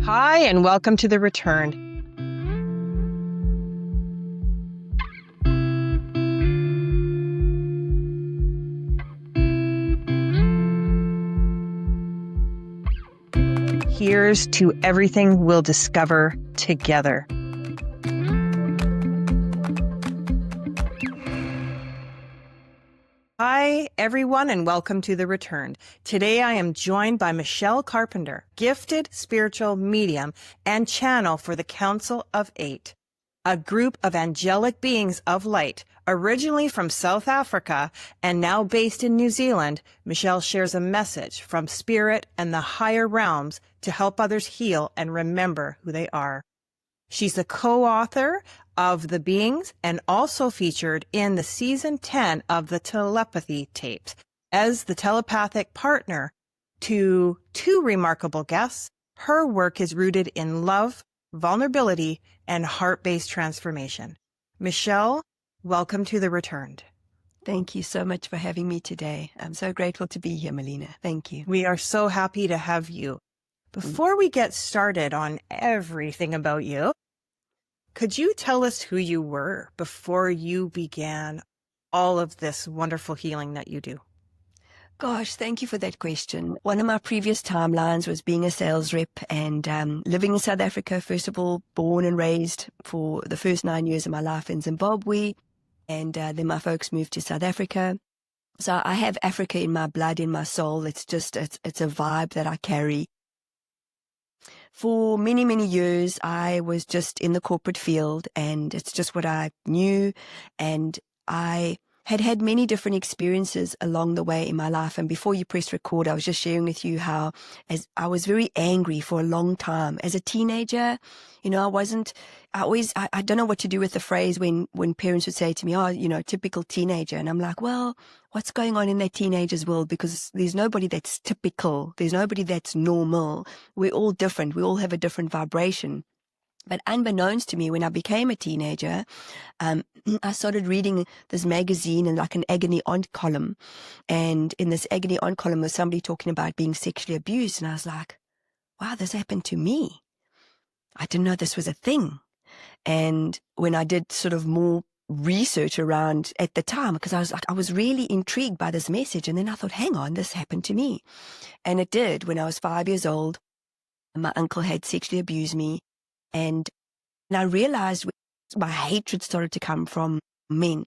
Hi, and welcome to The Returned. Here's to everything we'll discover together. Hi, everyone, and welcome to The Returned. Today I am joined by Michelle Carpenter, gifted spiritual medium and channel for the Council of Eight, a group of angelic beings of light. Originally from South Africa and now based in New Zealand, Michelle shares a message from spirit and the higher realms to help others heal and remember who they are. She's the co-author of The Beings and also featured in the season 10 of the Telepathy Tapes as the telepathic partner to two remarkable guests. Her work is rooted in love, vulnerability, and heart-based transformation. Michelle, welcome to The Returned. Thank you so much for having me today. I'm so grateful to be here, Melina. Thank you. We are so happy to have you. Before we get started on everything about you, could you tell us who you were before you began all of this wonderful healing that you do? Gosh, thank you for that question. One of my previous timelines was being a sales rep and living in South Africa, first of all, born and raised for the first 9 years of my life in Zimbabwe. And then my folks moved to South Africa. So I have Africa in my blood, in my soul. It's a vibe that I carry. For many, many years, I was just in the corporate field, and it's just what I knew. And I had many different experiences along the way in my life. And before you press record, I was just sharing with you how as I was very angry for a long time. As a teenager, I don't know what to do with the phrase when parents would say to me, oh, typical teenager. And I'm like, well, what's going on in that teenager's world? Because there's nobody that's typical. There's nobody that's normal. We're all different. We all have a different vibration. But unbeknownst to me, when I became a teenager, I started reading this magazine and like an agony aunt column. And in this agony aunt column was somebody talking about being sexually abused. And I was like, wow, this happened to me. I didn't know this was a thing. And when I did sort of more research around at the time, because I was really intrigued by this message. And then I thought, hang on, this happened to me. And it did. When I was 5 years old, my uncle had sexually abused me. And I realized my hatred started to come from men.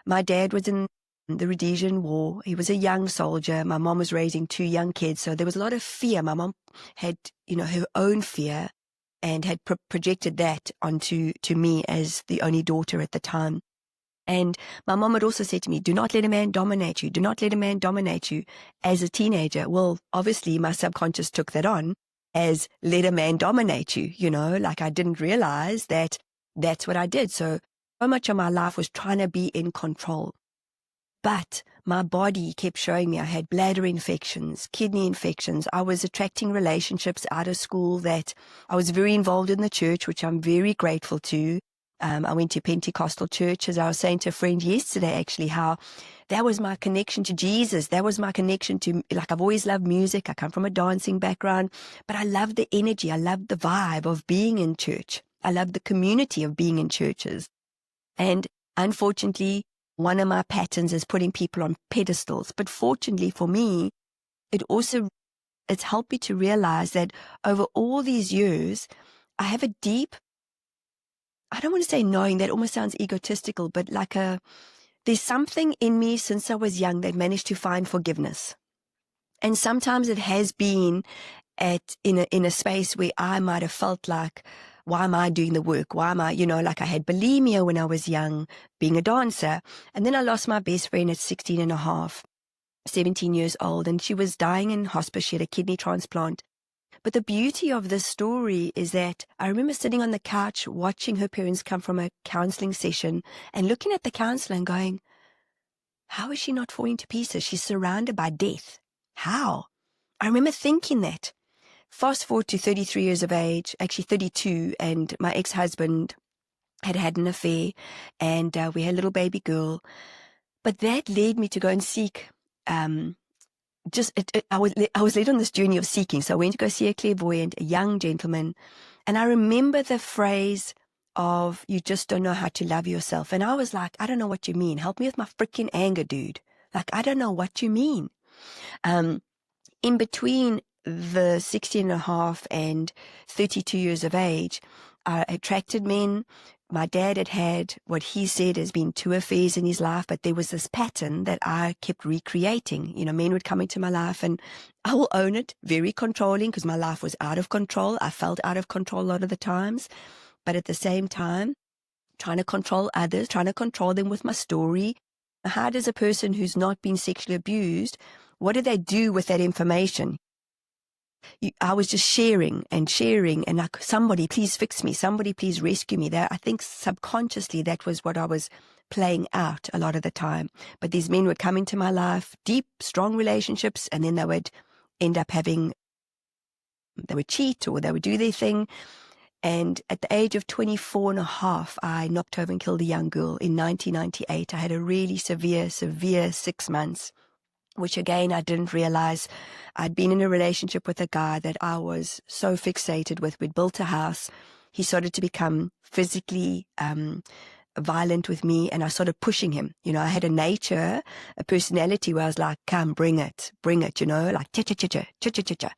My dad was in the Rhodesian War. He was a young soldier. My mom was raising two young kids. So there was a lot of fear. My mom had, her own fear and had projected that onto me as the only daughter at the time. And my mom had also said to me, do not let a man dominate you. Do not let a man dominate you as a teenager. Well, obviously my subconscious took that on as let a man dominate you, like I didn't realize that that's what I did. So much of my life was trying to be in control. But my body kept showing me I had bladder infections, kidney infections. I was attracting relationships out of school that I was very involved in the church, which I'm very grateful to. I went to Pentecostal church, as I was saying to a friend yesterday, actually, how that was my connection to Jesus. That was my connection to, I've always loved music. I come from a dancing background, but I love the energy. I love the vibe of being in church. I love the community of being in churches. And unfortunately, one of my patterns is putting people on pedestals. But fortunately for me, it's helped me to realize that over all these years, I have a deep, I don't want to say knowing, that almost sounds egotistical, but there's something in me since I was young that managed to find forgiveness. And sometimes it has been in a space where I might have felt like, why am I doing the work? Why am I, I had bulimia when I was young, being a dancer. And then I lost my best friend at 16 and a half, 17 years old, and she was dying in hospice. She had a kidney transplant. But the beauty of this story is that I remember sitting on the couch watching her parents come from a counseling session and looking at the counselor and going, how is she not falling to pieces? She's surrounded by death. How? I remember thinking that. Fast forward to 33 years of age, actually 32, and my ex-husband had an affair, and we had a little baby girl. But that led me to go and seek I was led on this journey of seeking. So I went to go see a clairvoyant, a young gentleman, and I remember the phrase of, "You just don't know how to love yourself." And I was like, "I don't know what you mean. Help me with my freaking anger, dude. Like, I don't know what you mean." In between the 16 and a half and 32 years of age, I attracted men. My dad had what he said has been 2 affairs in his life, but there was this pattern that I kept recreating. Men would come into my life, and I will own it, very controlling, because my life was out of control. I felt out of control a lot of the times, but at the same time, trying to control others, trying to control them with my story. How does a person who's not been sexually abused, what do they do with that information? I was just sharing and like, somebody please fix me, somebody please rescue me. I think subconsciously that was what I was playing out a lot of the time. But these men would come into my life, deep, strong relationships, and then they would end up they would cheat or they would do their thing. And at the age of 24 and a half, I knocked over and killed a young girl in 1998. I had a really severe 6 months, which again, I didn't realize. I'd been in a relationship with a guy that I was so fixated with. We'd built a house. He started to become physically violent with me, and I started pushing him. I had a personality where I was like, "Come, bring it, like cha-cha-cha-cha, cha-cha-cha-cha."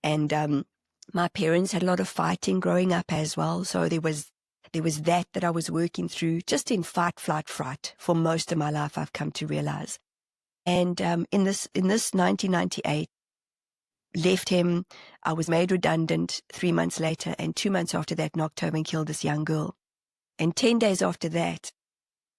And my parents had a lot of fighting growing up as well. So there was that I was working through, just in fight, flight, fright for most of my life, I've come to realize. And in this 1998, left him. I was made redundant 3 months later, and 2 months after that, knocked over and killed this young girl. And 10 days after that,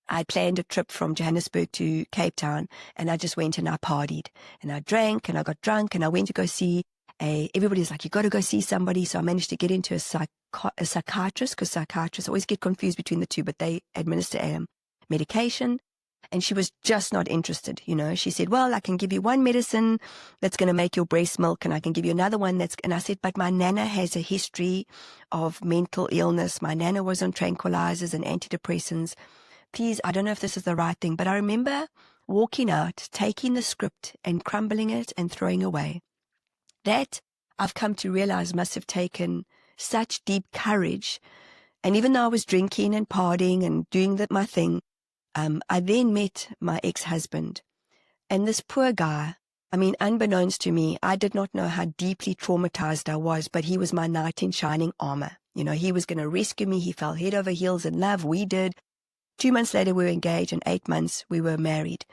I planned a trip from Johannesburg to Cape Town, and I just went and I partied, and I drank, and I got drunk, and I went to go see everybody's like, "You got to go see somebody." So I managed to get into a psychiatrist, because psychiatrists, I always get confused between the two, but they administer medication. And she was just not interested. She said, "Well, I can give you one medicine that's going to make your breast milk, and I can give you another one and I said, "But my nana has a history of mental illness. My nana was on tranquilizers and antidepressants. Please, I don't know if this is the right thing." But I remember walking out, taking the script and crumbling it and throwing away. That, I've come to realize, must have taken such deep courage. And even though I was drinking and partying and doing my thing, I then met my ex-husband, and this poor guy, unbeknownst to me, I did not know how deeply traumatized I was, but he was my knight in shining armor. He was going to rescue me. He fell head over heels in love. We did. 2 months later, we were engaged, and 8 months we were married.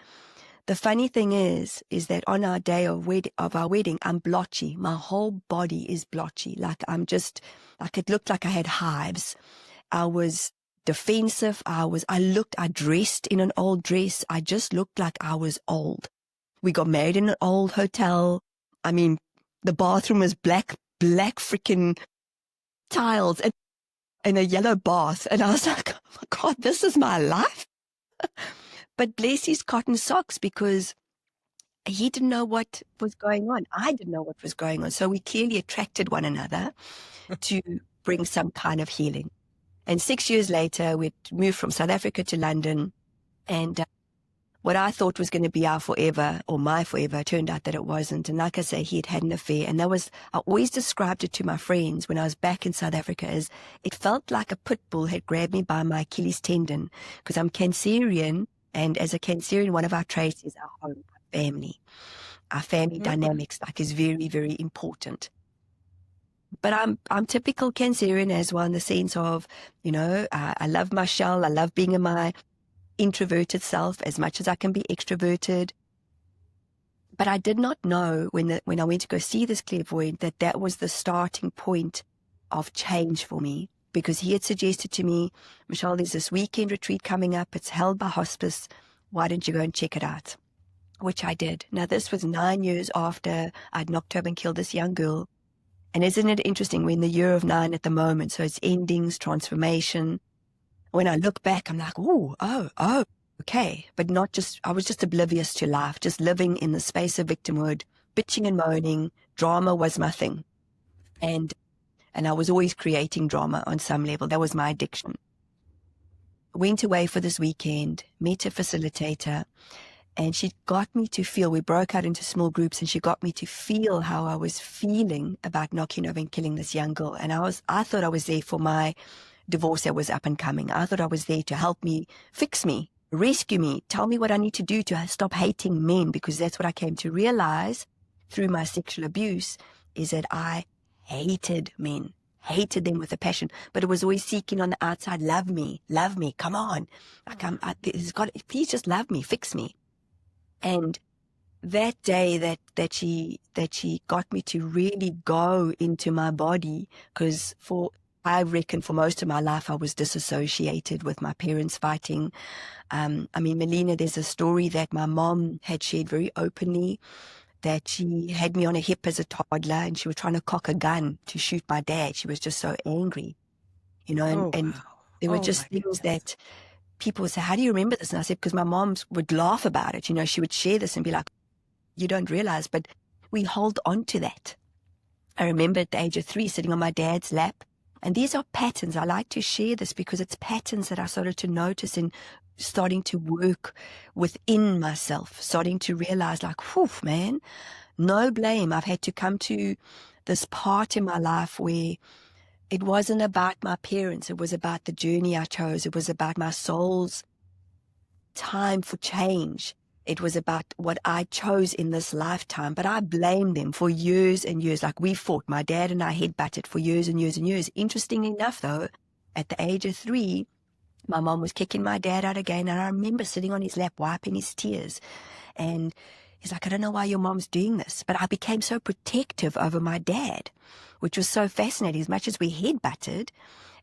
The funny thing is that on our day of our wedding, I'm blotchy. My whole body is blotchy. Like it looked like I had hives. I was defensive. I dressed in an old dress. I just looked like I was old. We got married in an old hotel. The bathroom was black freaking tiles and a yellow bath. And I was like, "Oh my God, this is my life." But bless his cotton socks, because he didn't know what was going on. I didn't know what was going on. So we clearly attracted one another to bring some kind of healing. And 6 years later, we'd moved from South Africa to London. And what I thought was going to be our forever, or my forever, turned out that it wasn't. And like I say, he had an affair. And I always described it to my friends when I was back in South Africa as it felt like a pit bull had grabbed me by my Achilles tendon, because I'm Cancerian. And as a Cancerian, one of our traits is our home, our family. Our family dynamics is very, very important. But I'm typical Cancerian as well, in the sense of, I love my shell. I love being in my introverted self as much as I can be extroverted. But I did not know when I went to go see this clairvoyant that was the starting point of change for me, because he had suggested to me, "Michelle, there's this weekend retreat coming up. It's held by hospice. Why don't you go and check it out?" Which I did. Now, this was 9 years after I'd knocked over and killed this young girl. And isn't it interesting? We're in the year of 9 at the moment, so it's endings, transformation. When I look back, I'm like, oh, okay. But I was just oblivious to life, just living in the space of victimhood, bitching and moaning. Drama was my thing. And I was always creating drama on some level. That was my addiction. Went away for this weekend, met a facilitator, And she got me to feel, we broke out into small groups, and she got me to feel how I was feeling about knocking over and killing this young girl. And I thought I was there for my divorce that was up and coming. I thought I was there to help me, fix me, rescue me, tell me what I need to do to stop hating men, because that's what I came to realize through my sexual abuse, is that I hated men, hated them with a passion, but it was always seeking on the outside, love me, come on. Please just love me, fix me. And that day that she got me to really go into my body, because I reckon for most of my life I was disassociated with my parents fighting. Melina, there's a story that my mom had shared very openly, that she had me on her hip as a toddler and she was trying to cock a gun to shoot my dad. She was just so angry, and there were just things that people would say, how do you remember this? And I said, because my mom would laugh about it. She would share this and be like, you don't realize, but we hold on to that. I remember at the age of 3 sitting on my dad's lap. And these are patterns. I like to share this because it's patterns that I started to notice and starting to work within myself, starting to realize like, whew, man, no blame. I've had to come to this part in my life where it wasn't about my parents. It was about the journey I chose. It was about my soul's time for change. It was about what I chose in this lifetime. But I blamed them for years and years. Like we fought. My dad and I head-butted for years and years and years. Interestingly enough, though, at the age of 3, my mom was kicking my dad out again. And I remember sitting on his lap, wiping his tears. And he's like, I don't know why your mom's doing this. But I became so protective over my dad, which was so fascinating, as much as we head-butted.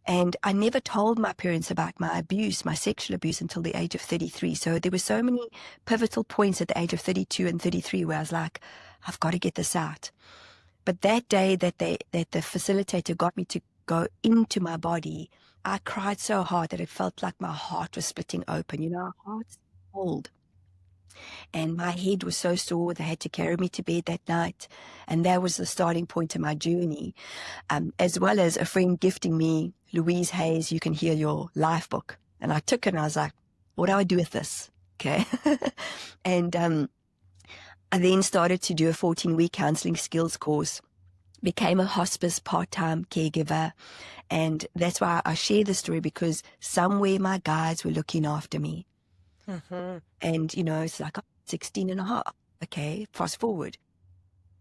And I never told my parents about my abuse, my sexual abuse, until the age of 33. So there were so many pivotal points at the age of 32 and 33 where I was like, I've got to get this out. But that day that the facilitator got me to go into my body, I cried so hard that it felt like my heart was splitting open. Our heart's cold. And my head was so sore, they had to carry me to bed that night. And that was the starting point of my journey, as well as a friend gifting me Louise Hay's You Can Heal Your Life book. And I took it and I was like, what do I do with this? Okay. And I then started to do a 14-week counseling skills course, became a hospice part-time caregiver. And that's why I share the story, because somewhere my guides were looking after me. Mm-hmm. And, it's like 16 and a half. Okay, fast forward.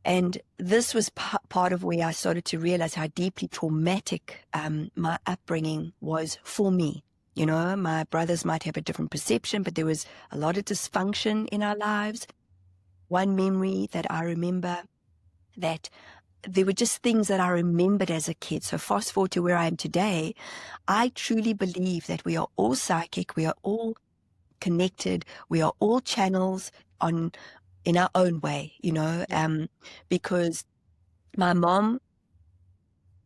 And this was part of where I started to realize how deeply traumatic my upbringing was for me. My brothers might have a different perception, but there was a lot of dysfunction in our lives. One memory that I remember, that there were just things that I remembered as a kid. So fast forward to where I am today, I truly believe that we are all psychic. We are all connected. We are all channels in our own way, because my mom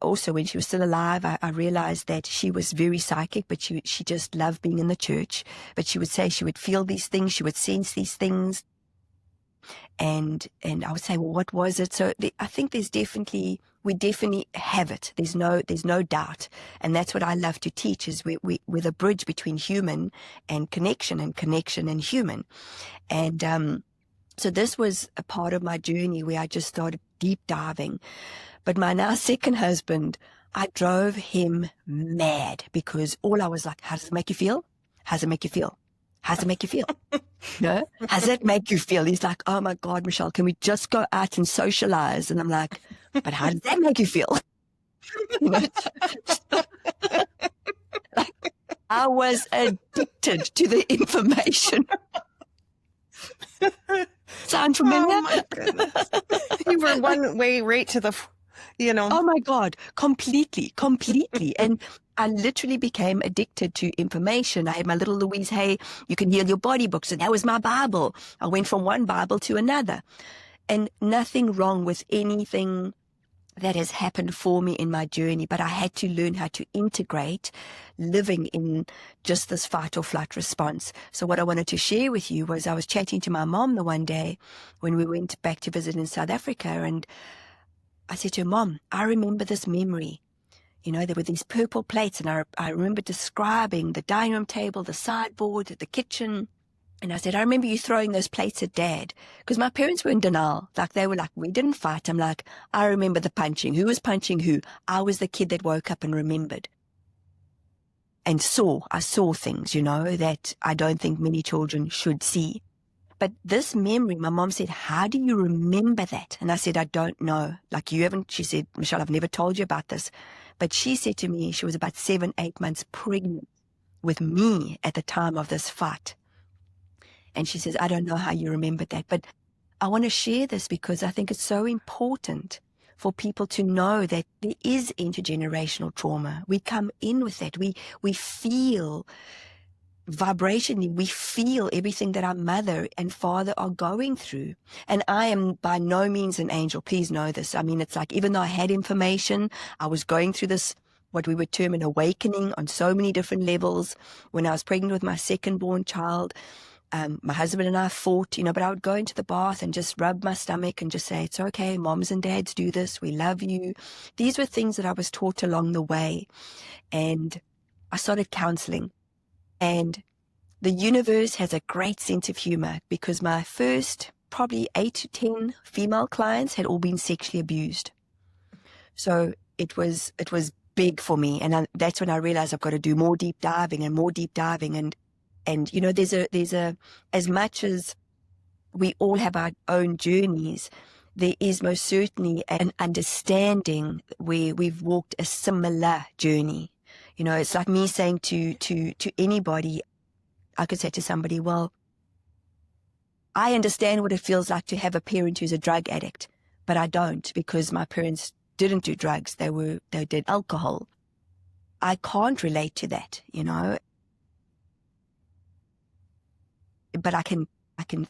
also, when she was still alive, I realized that she was very psychic, but she just loved being in the church. But she would say she would feel these things, she would sense these things. And I would say, well, what was it? So I think we definitely have it. There's no doubt. And that's what I love to teach, is we're the bridge between human and connection and human. And so this was a part of my journey where I just started deep diving. But my now second husband, I drove him mad, because all I was like, how does it make you feel? How does it make you feel? How does it make you feel? How does that make you feel? He's like, oh my God, Michelle, can we just go out and socialize? And I'm like, but how does that make you feel? I was addicted to the information. Sound familiar? Oh my goodness. You were one way right to the, Oh my God, completely. And I literally became addicted to information. I had my little Louise Hay, You Can Heal Your Body book. So that was my Bible. I went from one Bible to another. And nothing wrong with anything that has happened for me in my journey, but I had to learn how to integrate living in just this fight or flight response. So what I wanted to share with you was, I was chatting to my mom the one day when we went back to visit in South Africa, and I said to her, Mom, I remember this memory. There were these purple plates, and I remember describing the dining room table, the sideboard, the kitchen, And I said, I remember you throwing those plates at Dad, because my parents were in denial. Like, they were like, we didn't fight. I'm like, I remember the punching. Who was punching who? I was the kid that woke up and remembered. And I saw things, that I don't think many children should see. But this memory, my mom said, how do you remember that? And I said, I don't know. Like, you haven't, she said, Michelle, I've never told you about this. But she said to me, she was about 7, 8 months pregnant with me at the time of this fight. And she says, I don't know how you remembered that. But I want to share this because I think it's so important for people to know that there is intergenerational trauma. We come in with that. We feel vibrationally, we feel everything that our mother and father are going through. And I am by no means an angel. Please know this. I mean, it's like, even though I had information, I was going through this, what we would term an awakening on so many different levels. When I was pregnant with my second born child, my husband and I fought, but I would go into the bath and just rub my stomach and just say, it's okay, moms and dads do this, we love you. These were things that I was taught along the way. And I started counseling. And the universe has a great sense of humor, because my first probably 8 to 10 female clients had all been sexually abused. So it was big for me. And that's when I realized I've got to do more deep diving and more deep diving. And there's a, as much as we all have our own journeys, there is most certainly an understanding where we've walked a similar journey. It's like me saying to anybody, I could say to somebody, well, I understand what it feels like to have a parent who's a drug addict, but I don't, because my parents didn't do drugs. They did alcohol. I can't relate to that, but I can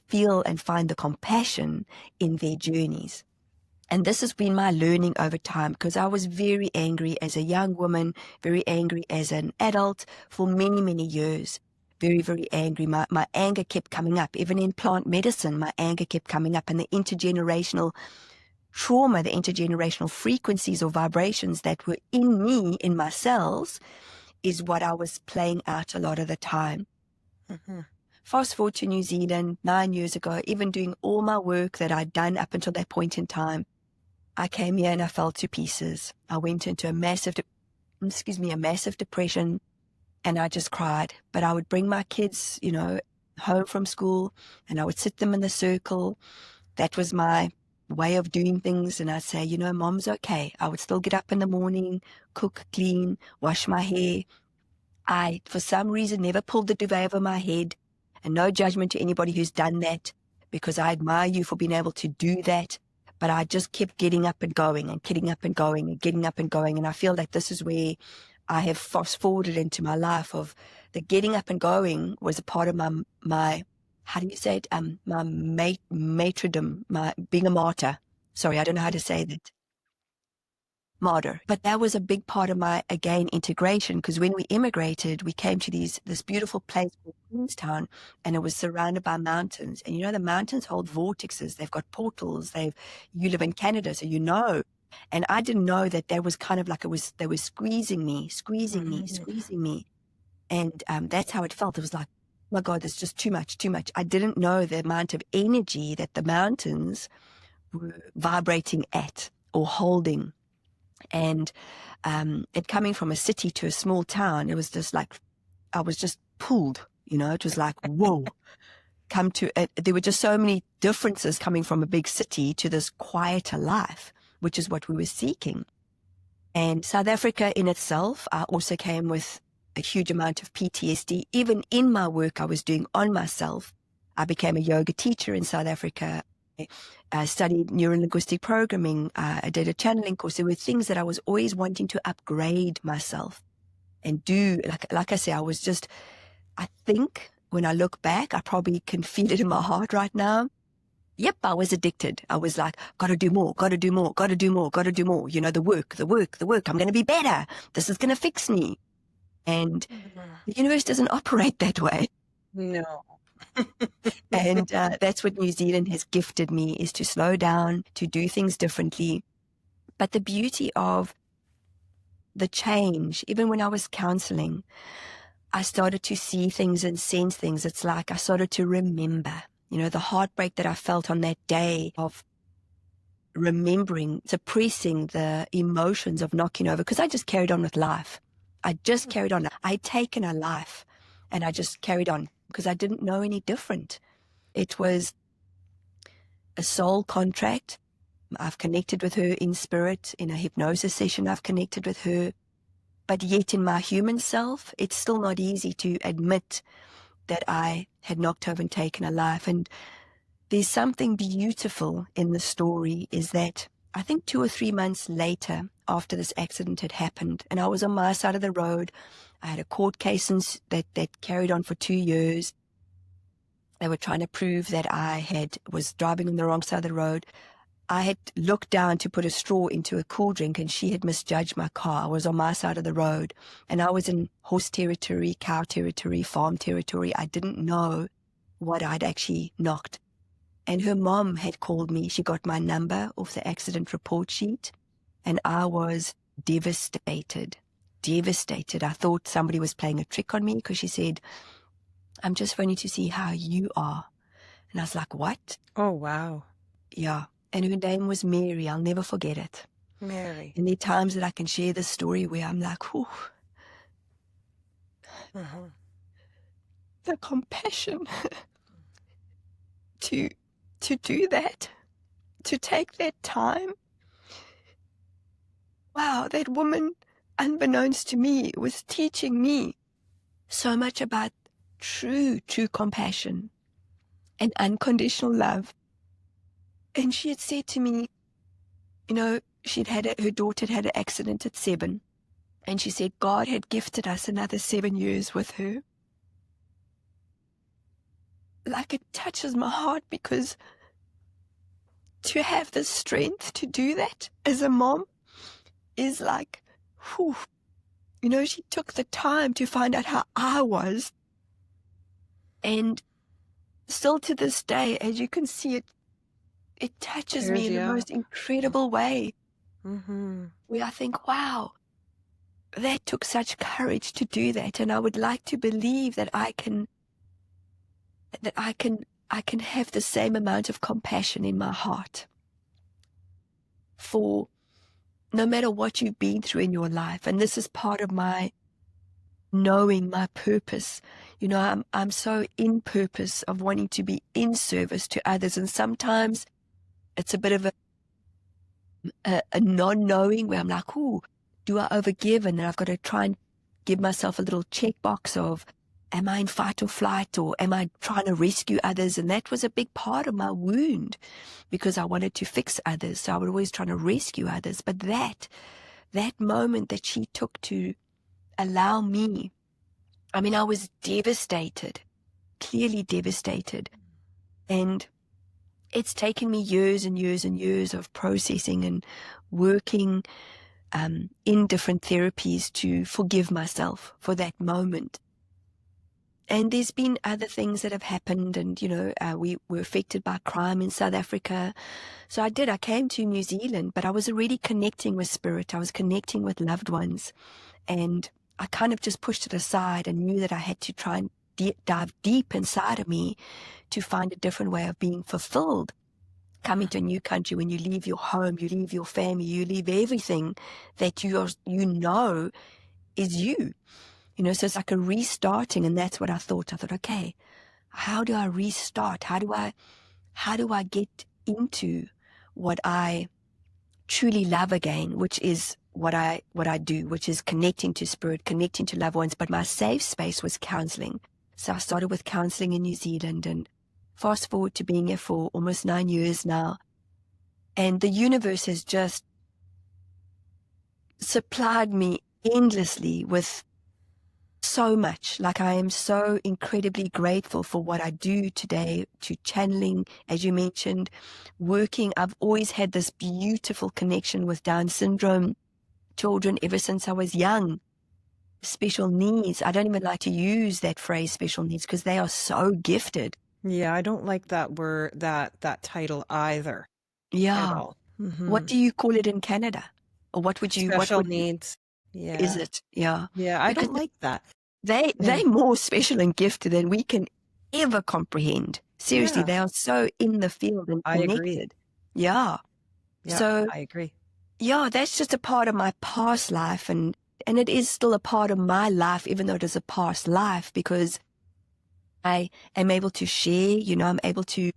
feel and find the compassion in their journeys. And this has been my learning over time, because I was very angry as a young woman, very angry as an adult for many, many years. Very, very angry. My anger kept coming up. Even in plant medicine, my anger kept coming up. And the intergenerational trauma, the intergenerational frequencies or vibrations that were in me, in my cells, is what I was playing out a lot of the time. Mm-hmm. Fast forward to New Zealand 9 years ago, even doing all my work that I'd done up until that point in time, I came here and I fell to pieces. I went into a massive depression, and I just cried. But I would bring my kids, home from school, and I would sit them in the circle. That was my way of doing things. And I'd say, mom's okay. I would still get up in the morning, cook, clean, wash my hair. I, for some reason, never pulled the duvet over my head. And no judgment to anybody who's done that, because I admire you for being able to do that. But I just kept getting up and going and getting up and going and getting up and going. And I feel like this is where I have fast forwarded into my life, of the getting up and going was a part of my how do you say it? My martyrdom, my being a martyr. Sorry, I don't know how to say that. Martyr. But that was a big part of my, again, integration, because when we immigrated, we came to this beautiful place called Queenstown, and it was surrounded by mountains. And the mountains hold vortexes. They've got portals. You live in Canada, so And I didn't know that was kind of like they were squeezing me. And that's how it felt. It was like, oh my God, there's just too much. I didn't know the amount of energy that the mountains were vibrating at or holding. And it coming from a city to a small town, it was just like, I was just pulled, it was like, whoa. There were just so many differences coming from a big city to this quieter life, which is what we were seeking. And South Africa in itself, I also came with a huge amount of PTSD. Even in my work I was doing on myself, I became a yoga teacher in South Africa. I studied neuro-linguistic programming. I did a channeling course. There were things that I was always wanting to upgrade myself and do. Like I say, I think when I look back, I probably can feel it in my heart right now. Yep, I was addicted. I was like, got to do more. The work. I'm going to be better. This is going to fix me. And the universe doesn't operate that way. No. And that's what New Zealand has gifted me, is to slow down, to do things differently. But the beauty of the change, even when I was counseling, I started to see things and sense things. It's like I started to remember, the heartbreak that I felt on that day of remembering, suppressing the emotions of knocking over, because I just carried on with life. I just carried on. I'd taken a life and I just carried on because I didn't know any different. It was a soul contract. I've connected with her in spirit. In a hypnosis session, I've connected with her. But yet in my human self, it's still not easy to admit that I had knocked over and taken a life. And there's something beautiful in the story is that I think 2 or 3 months later, after this accident had happened, and I was on my side of the road, I had a court case that carried on for 2 years. They were trying to prove that I was driving on the wrong side of the road. I had looked down to put a straw into a cool drink, and she had misjudged my car. I was on my side of the road, and I was in horse territory, cow territory, farm territory. I didn't know what I'd actually knocked. And her mom had called me. She got my number off the accident report sheet, and I was devastated. Devastated. I thought somebody was playing a trick on me because she said, "I'm just phoning to see how you are." And I was like, "What?" Oh, wow. Yeah. And her name was Mary. I'll never forget it. Mary. And there are times that I can share this story where I'm like, whew, the compassion to do that, to take that time. Wow, that woman, unbeknownst to me, was teaching me so much about true compassion and unconditional love. And she had said to me, her daughter had an accident at 7. And she said God had gifted us another 7 years with her. Like, it touches my heart because to have the strength to do that as a mom is like, whew. She took the time to find out how I was. And still to this day, as you can see, it touches me in the most incredible way. Where I think, wow, that took such courage to do that. And I would like to believe that I can have the same amount of compassion in my heart for no matter what you've been through in your life. And this is part of my knowing my purpose. I'm so in purpose of wanting to be in service to others. And sometimes it's a bit of a non-knowing where I'm like, ooh, do I overgive? And then I've got to try and give myself a little checkbox of, am I in fight or flight, or am I trying to rescue others? And that was a big part of my wound because I wanted to fix others. So I was always trying to rescue others. But that moment that she took to allow me, I was devastated, clearly devastated. And it's taken me years and years and years of processing and working in different therapies to forgive myself for that moment. And there's been other things that have happened, and, we were affected by crime in South Africa. So I came to New Zealand, but I was already connecting with spirit. I was connecting with loved ones. And I kind of just pushed it aside and knew that I had to try and dive deep inside of me to find a different way of being fulfilled. Coming to a new country, when you leave your home, you leave your family, you leave everything that you know is you. So it's like a restarting, and that's what I thought. I thought, okay, how do I restart? How do I get into what I truly love again, which is what I do, which is connecting to spirit, connecting to loved ones. But my safe space was counseling. So I started with counseling in New Zealand, and fast forward to being here for almost 9 years now. And the universe has just supplied me endlessly with so much. Like, I am so incredibly grateful for what I do today, to channeling, as you mentioned, working. I've always had this beautiful connection with Down syndrome children ever since I was young. Special needs. I don't even like to use that phrase, special needs, because they are so gifted. Yeah, I don't like that word, that title either. Yeah. At all. What do you call it in Canada? Or what would you... Special needs. Yeah. Is it? Yeah. Yeah, I Because don't like that. they're more special and gifted than we can ever comprehend. Seriously, Yeah. they are so in the field and I connected. agree. Yeah. Yeah, So, I agree. yeah, that's just a part of my past life, and it is still a part of my life, even though it is a past life, because I am able to share, I'm able to,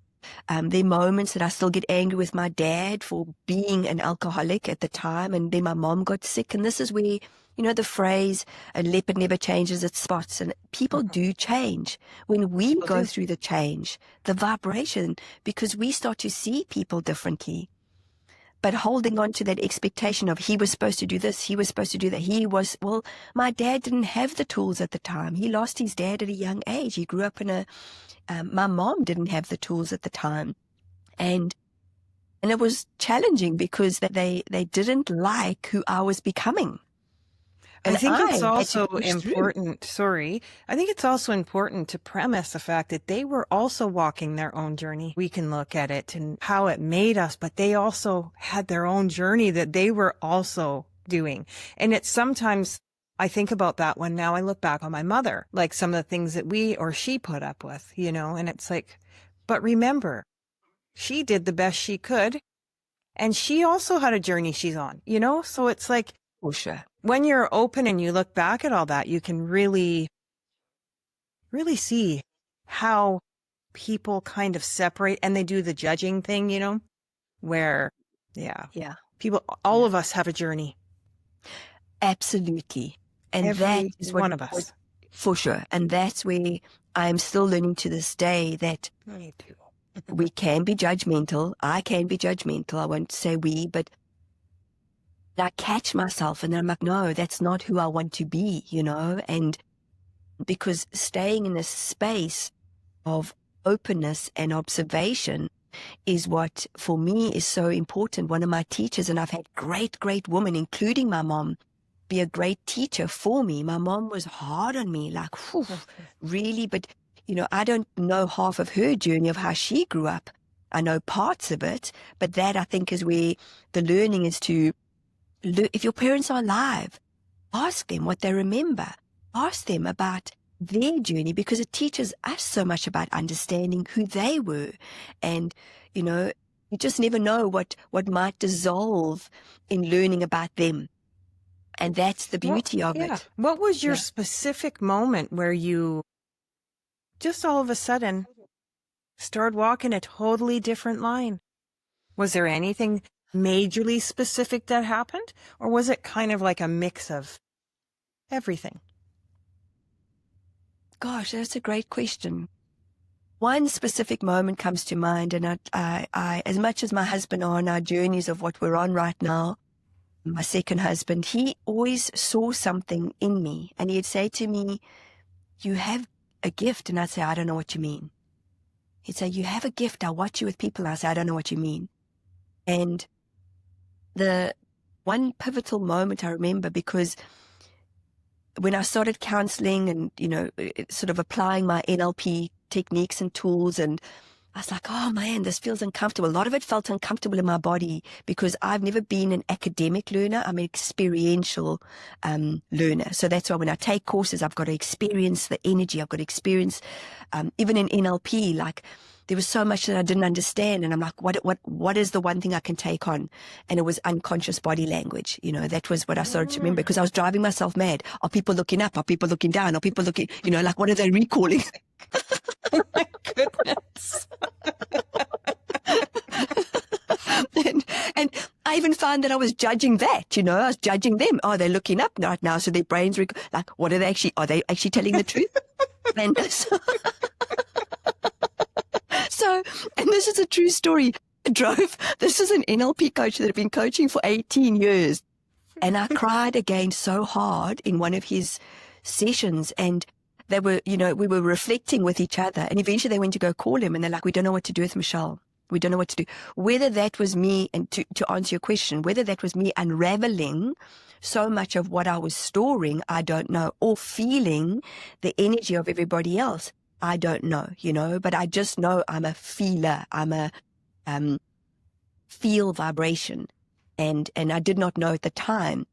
there are moments that I still get angry with my dad for being an alcoholic at the time, and then my mom got sick, and this is where, the phrase, a leopard never changes its spots, and people do change. When we People go do. through the change, the vibration, because we start to see people differently. But holding on to that expectation of he was supposed to do this, he was supposed to do that. My dad didn't have the tools at the time. He lost his dad at a young age. He grew up in my mom didn't have the tools at the time. And it was challenging because they didn't like who I was becoming. And I think it's I had to also push through. important, I think it's also important to premise the fact that they were also walking their own journey. We can look at it and how it made us, but they also had their own journey that they were also doing. And it's sometimes, I think about that when now I look back on my mother, like some of the things that she put up with, and it's like, but remember, she did the best she could. And she also had a journey she's on, So it's like, For sure. when you're open and you look back at all that, you can really, really see how people kind of separate, and they do the judging thing, where, yeah, all of us have a journey. Absolutely. And that Every is one of us. For sure. And that's where I'm still learning to this day that Me too. we can be judgmental. I can be judgmental. I won't say we, but I catch myself and I'm like, no, that's not who I want to be, and because staying in a space of openness and observation is what for me is so important. One of my teachers, and I've had great, great women, including my mom, be a great teacher for me. My mom was hard on me, like, whew, really, but I don't know half of her journey of how she grew up. I know parts of it, but that I think is where the learning is to, if your parents are alive, ask them what they remember. Ask them about their journey, because it teaches us so much about understanding who they were. And, you just never know what might dissolve in learning about them. And that's the beauty of it. What was your specific moment where you just all of a sudden started walking a totally different line? Was there anything majorly specific that happened, or was it kind of like a mix of everything? Gosh, that's a great question. One specific moment comes to mind, and I, as much as my husband are on our journeys of what we're on right now, my second husband, he always saw something in me, and he'd say to me, you have a gift. And I'd say, I don't know what you mean. He'd say, you have a gift. I watch you with people. And I say, I don't know what you mean. And the one pivotal moment I remember, because when I started counseling and, sort of applying my NLP techniques and tools, and I was like, oh man, this feels uncomfortable. A lot of it felt uncomfortable in my body because I've never been an academic learner. I'm an experiential learner. So that's why when I take courses, I've got to experience the energy. I've got to experience, even in NLP, like there was so much that I didn't understand. And I'm like, what is the one thing I can take on? And it was unconscious body language. That was what I started to remember, because I was driving myself mad. Are people looking up? Are people looking down? Are people looking, like, what are they recalling? Oh my goodness. and I even found that I was judging that, I was judging them. Oh, they're looking up right now. So their brains, like, what are they actually telling the truth? And so, and this is a true story. This is an NLP coach that had been coaching for 18 years. And I cried again so hard in one of his sessions, and they were, we were reflecting with each other, and eventually they went to go call him, and they're like, we don't know what to do with Michelle. We don't know what to do. Whether that was me, and to answer your question, whether that was me unraveling so much of what I was storing, I don't know, or feeling the energy of everybody else, I don't know, but I just know I'm a feeler. I'm a feel vibration. And I did not know at the time,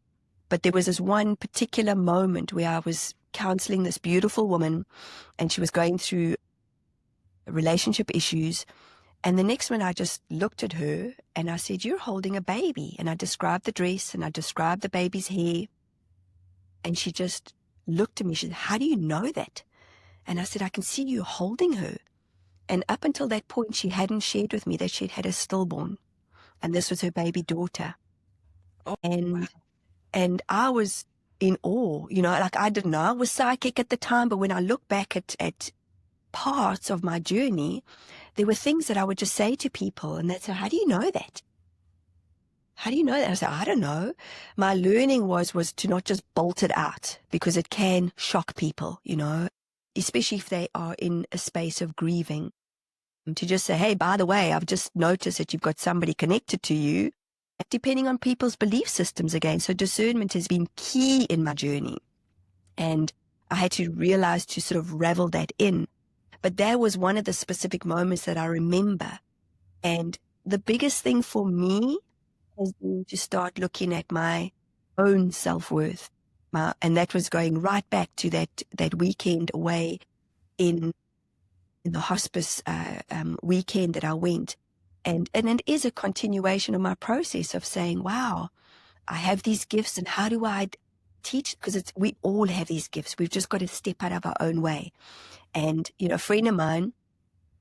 but there was this one particular moment where I was counseling this beautiful woman, and she was going through relationship issues. And the next one, I just looked at her and I said, "You're holding a baby." And I described the dress and I described the baby's hair. And she just looked at me. She said, "How do you know that?" And I said, "I can see you holding her." And up until that point, she hadn't shared with me that she'd had a stillborn. And this was her baby daughter. Oh, And wow. and I was in awe, like I didn't know I was psychic at the time, but when I look back at parts of my journey, there were things that I would just say to people, and they'd say, "How do you know that? How do you know that?" I said, "I don't know." My learning was to not just bolt it out, because it can shock people, especially if they are in a space of grieving. And to just say, "Hey, by the way, I've just noticed that you've got somebody connected to you," depending on people's belief systems again. So discernment has been key in my journey. And I had to realize to sort of ravel that in. But that was one of the specific moments that I remember. And the biggest thing for me has been to start looking at my own self-worth. And that was going right back to that weekend away in the hospice weekend that I went. And it is a continuation of my process of saying, wow, I have these gifts, and how do I teach? Because we all have these gifts. We've just got to step out of our own way. And, a friend of mine,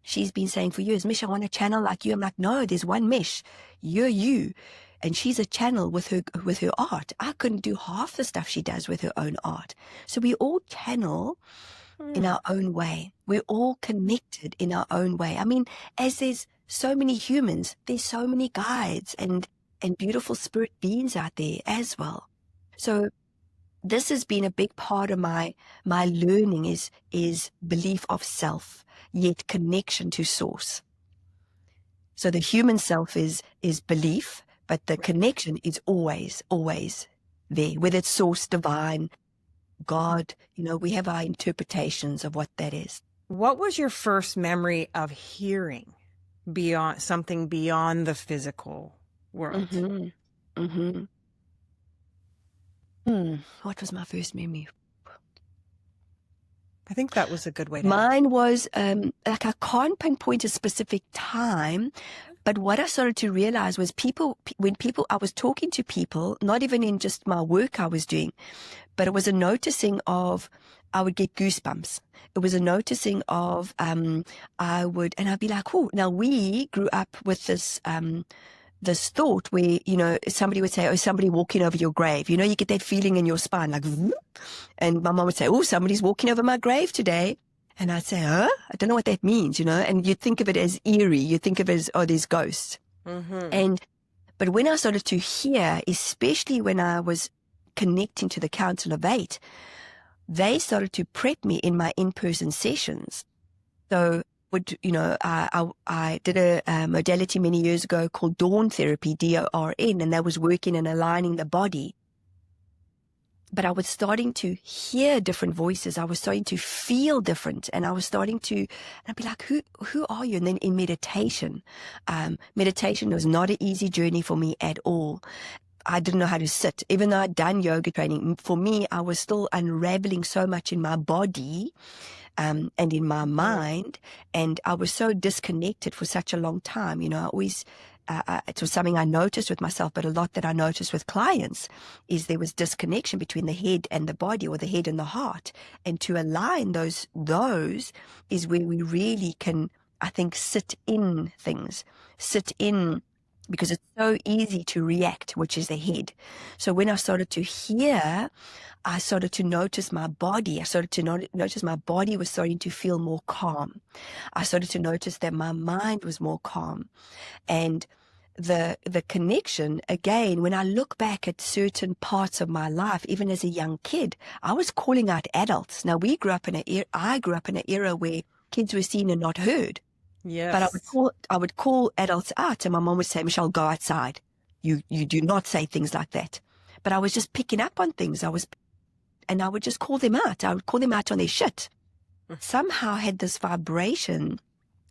she's been saying for years, "Mish, I want a channel like you." I'm like, "No, there's one Mish. You're you." And she's a channel with her art. I couldn't do half the stuff she does with her own art. So we all channel in our own way. We're all connected in our own way. I mean, as there's so many humans, there's so many guides and beautiful spirit beings out there as well. So this has been a big part of my learning is belief of self, yet connection to source. So the human self is belief, but the connection is always there, whether it's source, divine, God. We have our interpretations of what that is. What was your first memory of hearing something beyond the physical world? What was my first memory? I think that was a good way to. Mine was like, I can't pinpoint a specific time, but what I started to realize was I was talking to people, not even in just my work I was doing, but it was a noticing of, I would get goosebumps. It was a noticing of, I'd be like, "Oh," now we grew up with this thought where, somebody would say, "Oh, somebody walking over your grave." You get that feeling in your spine, like, and my mom would say, "Oh, somebody's walking over my grave today." And I'd say, "Huh? I don't know what that means," and you think of it as eerie. You think of it as, oh, there's ghosts. But when I started to hear, especially when I was connecting to the Council of 8, they started to prep me in my in-person sessions. So I did a modality many years ago called Dawn Therapy, DORN, and that was working and aligning the body. But I was starting to hear different voices. I was starting to feel different, and I was starting to, and I'd be like, who are you? And then in meditation was not an easy journey for me at all. I didn't know how to sit. Even though I'd done yoga training, for me, I was still unraveling so much in my body and in my mind, and I was so disconnected for such a long time. I always, it was something I noticed with myself, but a lot that I noticed with clients is there was disconnection between the head and the body, or the head and the heart. And to align those is where we really can, I think, sit in things, because it's so easy to react, which is the head. So when I started to hear, I started to notice my body. I started to notice my body was starting to feel more calm. I started to notice that my mind was more calm. And the connection, again, when I look back at certain parts of my life, even as a young kid, I was calling out adults. Now, I grew up in an era where kids were seen and not heard. Yes. But I would call adults out, and my mom would say, "Michelle, go outside. You do not say things like that." But I was just picking up on things. And I would just call them out. I would call them out on their shit. Somehow I had this vibration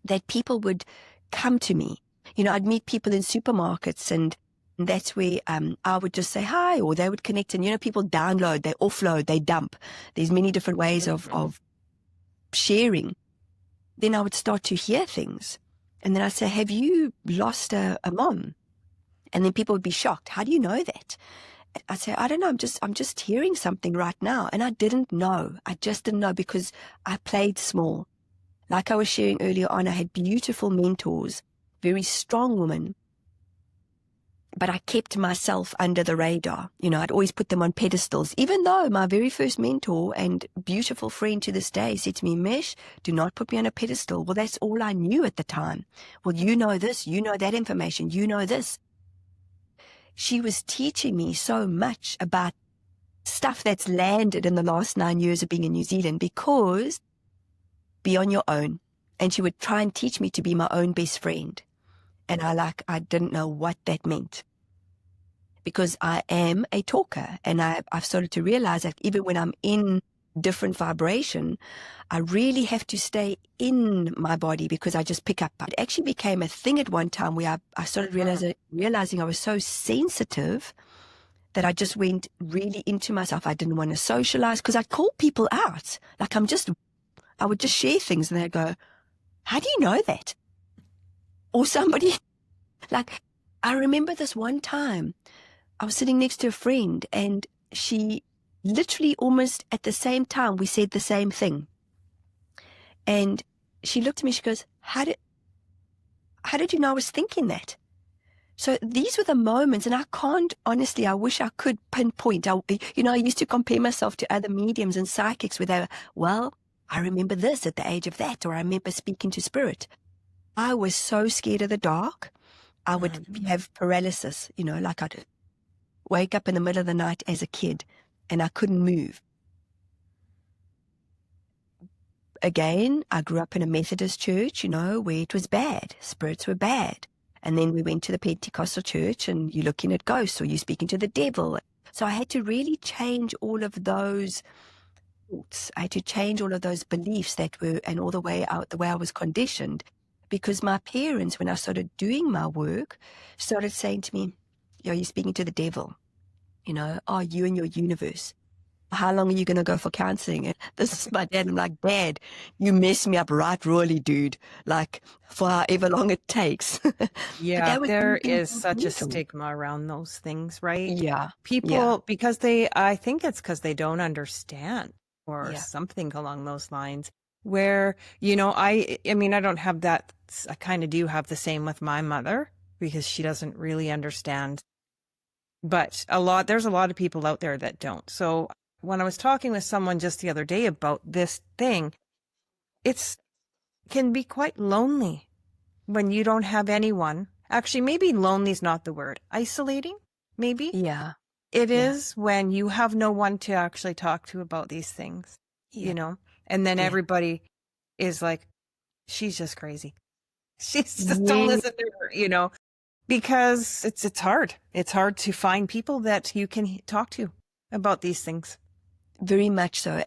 that people would come to me. I'd meet people in supermarkets, and And that's where I would just say hi, or they would connect. And, people download, they offload, they dump. There's many different ways of sharing. Then I would start to hear things. And then I'd say, have you lost a mom? And then people would be shocked. How do you know that? I'd say, I don't know. I'm just hearing something right now. And I didn't know. I just didn't know because I played small. Like I was sharing earlier on, I had beautiful mentors, very strong women. But I kept myself under the radar. I'd always put them on pedestals, even though my very first mentor and beautiful friend to this day said to me, Mish, do not put me on a pedestal. Well, that's all I knew at the time. Well, you know this, you know that information, you know this. She was teaching me so much about stuff that's landed in the last 9 years of being in New Zealand, because be on your own. And she would try and teach me to be my own best friend. And I didn't know what that meant, because I am a talker, and I've started to realize that even when I'm in different vibration, I really have to stay in my body, because I just pick up. It actually became a thing at one time where I started realizing I was so sensitive that I just went really into myself. I didn't want to socialize because I'd call people out. Like I would just share things and they'd go, how do you know that? Or somebody, like, I remember this one time, I was sitting next to a friend and she literally almost at the same time, we said the same thing. And she looked at me, she goes, how did you know I was thinking that? So these were the moments, and I can't, honestly, I wish I could pinpoint. I used to compare myself to other mediums and psychics where they were, well, I remember this at the age of that, or I remember speaking to spirit. I was so scared of the dark. I would have paralysis, like I'd wake up in the middle of the night as a kid and I couldn't move. Again, I grew up in a Methodist church, where it was bad. Spirits were bad. And then we went to the Pentecostal church and you're looking at ghosts or you're speaking to the devil. So I had to really change all of those thoughts. I had to change all of those beliefs and all the way out, the way I was conditioned. Because my parents, when I started doing my work, started saying to me, you're speaking to the devil. Are you in your universe? How long are you going to go for counseling? And this is my dad. I'm like, Dad, you mess me up right royally, dude. Like, for however long it takes. Yeah, there is such a stigma around those things, right? Yeah. People, because I think it's because they don't understand or something along those lines. Where, I mean, I don't have that. I kind of do have the same with my mother, because she doesn't really understand. But there's a lot of people out there that don't. So when I was talking with someone just the other day about this thing, can be quite lonely when you don't have anyone. Actually, maybe lonely is not the word. Isolating, maybe? Yeah. It is when you have no one to actually talk to about these things, and then everybody is like, she's just crazy. She's just, don't listen to her, because it's hard. It's hard to find people that you can talk to about these things. Very much so.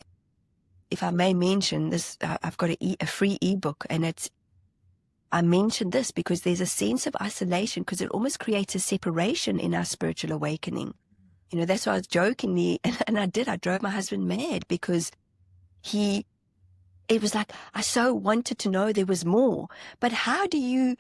If I may mention this, I've got a free ebook, and I mentioned this because there's a sense of isolation, because it almost creates a separation in our spiritual awakening. That's why I was jokingly, and I drove my husband mad, because it was like, I so wanted to know there was more. But how do you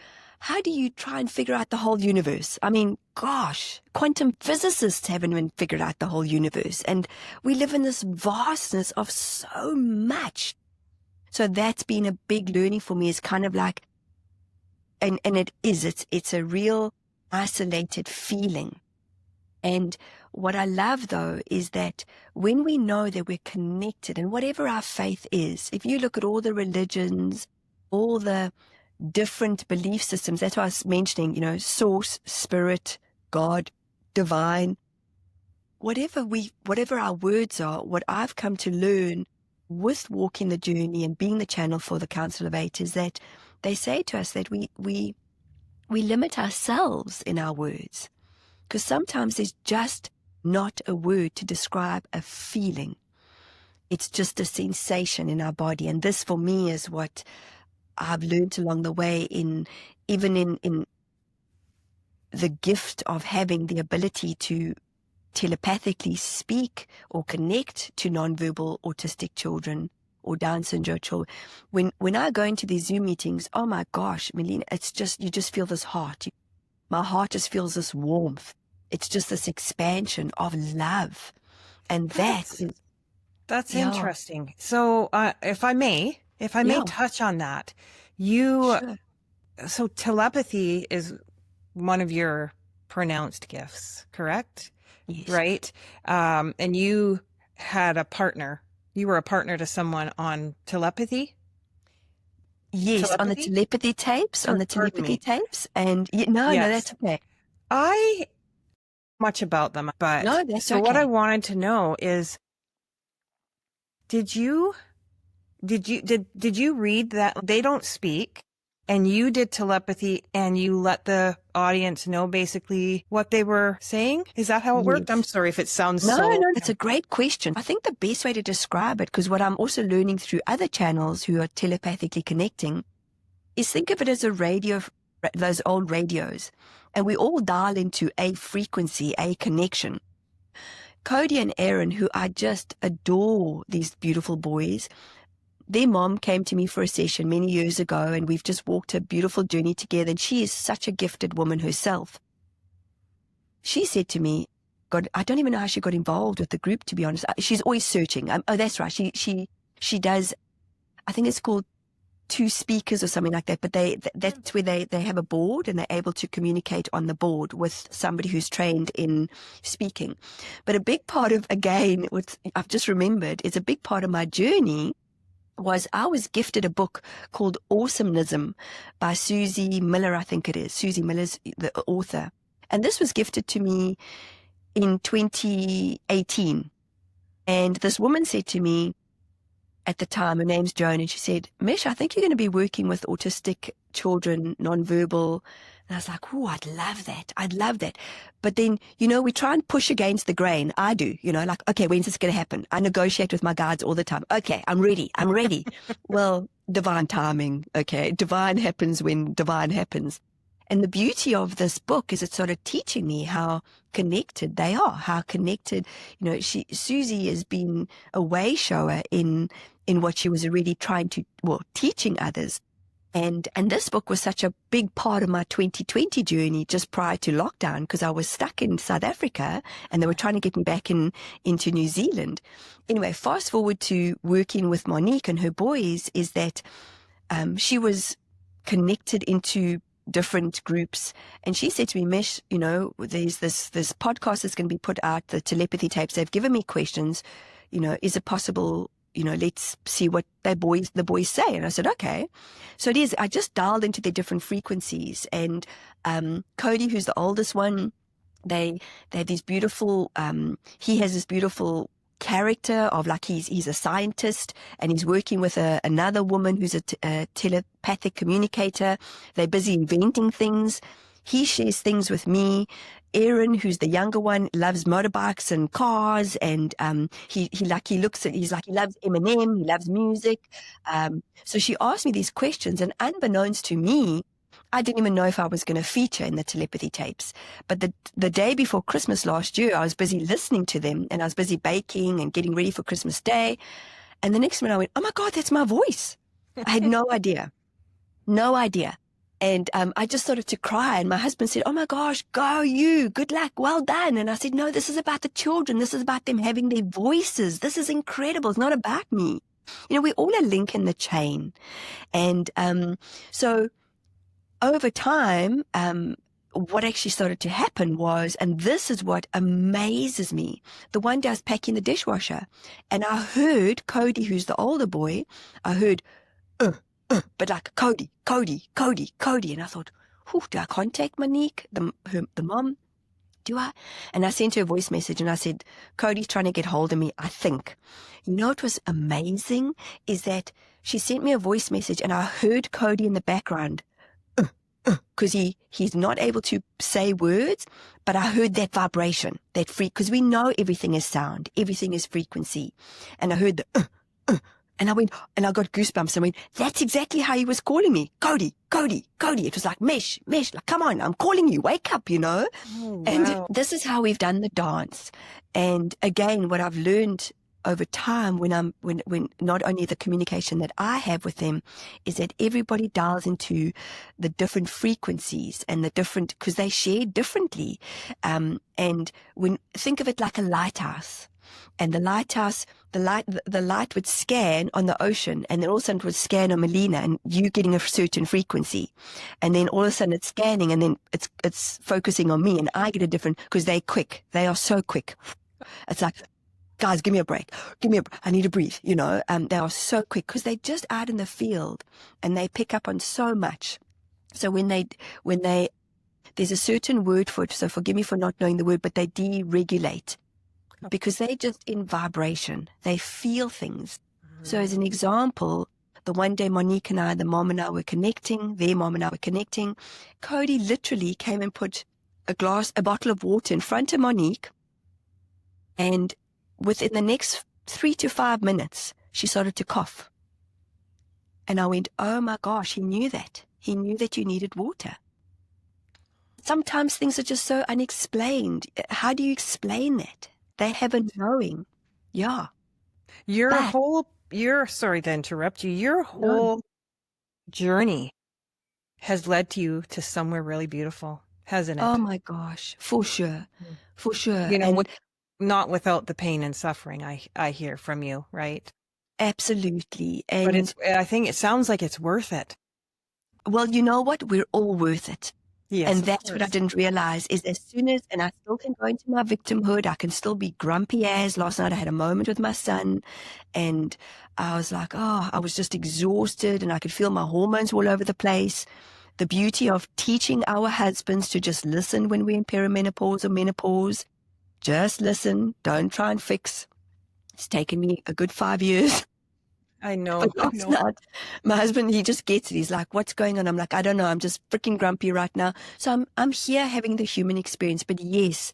try and figure out the whole universe? I mean, gosh, quantum physicists haven't even figured out the whole universe. And we live in this vastness of so much. So that's been a big learning for me. Is kind of like, and it's a real isolated feeling. And what I love, though, is that when we know that we're connected, and whatever our faith is, if you look at all the religions, all the different belief systems, that's why I was mentioning, source, spirit, God, divine, whatever our words are, what I've come to learn with walking the journey and being the channel for the Council of Eight is that they say to us that we limit ourselves in our words. Because sometimes there's just not a word to describe a feeling. It's just a sensation in our body. And this, for me, is what I've learned along the way, even in the gift of having the ability to telepathically speak or connect to nonverbal autistic children or Down syndrome children. When I go into these Zoom meetings, oh my gosh, Melina, it's just, you just feel this heart. My heart just feels this warmth. It's just this expansion of love. And that's yeah. Interesting. So, if I may Yeah. touch on that, you, Sure. so telepathy is one of your pronounced gifts, correct? Yes. Right? And you had a partner. You were a partner to someone on telepathy? Yes, on the Telepathy? telepathy tapes, on the Pardon telepathy me. tapes. And no, Yes. that's okay. I much about them, but No, that's so what I okay. wanted to know is, did you read that they don't speak, and you did telepathy and you let the audience know basically what they were saying? Is that how it worked? Yes. I'm sorry if it sounds No, so. it's a great question. I think the best way to describe it, because what I'm also learning through other channels who are telepathically connecting, is think of it as a radio, those old radios, and we all dial into a frequency, a connection. Cody and Aaron, who I just adore, these beautiful boys, their mom came to me for a session many years ago, and we've just walked a beautiful journey together, and she is such a gifted woman herself. She said to me, God, I don't even know how she got involved with the group, to be honest. She's always searching. Oh, that's right. She does, I think it's called Two Speakers or something like that, but that's where they have a board and they're able to communicate on the board with somebody who's trained in speaking. But a big part of, again, what I've just remembered, is a big part of my journey was I was gifted a book called Awesomenism by Susie Miller, I think it is. Susie Miller's the author. And this was gifted to me in 2018. And this woman said to me at the time, her name's Joan, and she said, Mish, I think you're going to be working with autistic children, nonverbal. And I was like, oh, I'd love that. I'd love that. But then, we try and push against the grain. I do, like, okay, when's this going to happen? I negotiate with my guides all the time. Okay, I'm ready. Well, divine timing. Okay, divine happens when divine happens. And the beauty of this book is it's sort of teaching me how connected they are, how connected, Susie has been a way shower in what she was already teaching others. And this book was such a big part of my 2020 journey just prior to lockdown, because I was stuck in South Africa and they were trying to get me back into New Zealand. Anyway, fast forward to working with Monique and her boys, is that she was connected into different groups, and she said to me, Mish, there's this podcast that's going to be put out, the Telepathy Tapes. They've given me questions, is it possible, let's see what the boys say. And I said, okay. So it is, I just dialed into their different frequencies, and Cody, who's the oldest one, they have these beautiful, he has this beautiful character of, like, he's a scientist and he's working with another woman who's a telepathic communicator. They're busy inventing things. He shares things with me. Aaron, who's the younger one, loves motorbikes and cars, and he loves Eminem, he loves music. So she asked me these questions, and unbeknownst to me, I didn't even know if I was going to feature in the telepathy tapes. But the day before Christmas last year, I was busy listening to them, and I was busy baking and getting ready for Christmas Day. And the next minute I went, oh my God, that's my voice. I had no idea. And I just started to cry, and my husband said, oh my gosh, go you, good luck, well done. And I said, no, this is about the children. This is about them having their voices. This is incredible. It's not about me. We're all a link in the chain. And so over time, what actually started to happen was, and this is what amazes me, the one day I was packing the dishwasher, and I heard Cody, who's the older boy, I heard, but like Cody. And I thought, do I contact Monique, the mom? Do I? And I sent her a voice message, and I said, Cody's trying to get hold of me, I think. What was amazing is that she sent me a voice message, and I heard Cody in the background, because he's not able to say words, but I heard that vibration, that because we know everything is sound, everything is frequency. And I heard the And I went, and I got goosebumps. I went, that's exactly how he was calling me. Cody, Cody, Cody. It was like, Mesh, like, come on, I'm calling you, wake up, Oh, And wow. this is how we've done the dance. And again, what I've learned over time when not only the communication that I have with them is that everybody dials into the different frequencies and the different, because they share differently. And think of it like a lighthouse. And the lighthouse, the light would scan on the ocean, and then all of a sudden it would scan on Melina, and you getting a certain frequency, and then all of a sudden it's scanning, and then it's focusing on me, and I get a different, because they're quick. They are so quick. It's like, guys, give me a break. I need to breathe. They are so quick because they're just out in the field, and they pick up on so much. So when there's a certain word for it. So forgive me for not knowing the word, but they deregulate. Because they're just in vibration. They feel things. So as an example, the one day Monique and I, their mom and I were connecting. Cody literally came and put a bottle of water in front of Monique. And within the next 3 to 5 minutes, she started to cough. And I went, oh my gosh, he knew that. He knew that you needed water. Sometimes things are just so unexplained. How do you explain that? They have a knowing. Yeah. Sorry to interrupt you. Your whole journey has led to you to somewhere really beautiful, hasn't it? Oh my gosh. For sure. For sure. Not without the pain and suffering I hear from you, right? Absolutely. But I think it sounds like it's worth it. Well, you know what? We're all worth it. Yes, and that's what I didn't realize is and I still can go into my victimhood. I can still be grumpy as last night. I had a moment with my son, and I was like, I was just exhausted, and I could feel my hormones all over the place. The beauty of teaching our husbands to just listen when we're in perimenopause or menopause. Just listen. Don't try and fix. It's taken me a good 5 years. I know. But last night, my husband, he just gets it. He's like, what's going on? I'm like, I don't know. I'm just freaking grumpy right now. So I'm here having the human experience. But yes,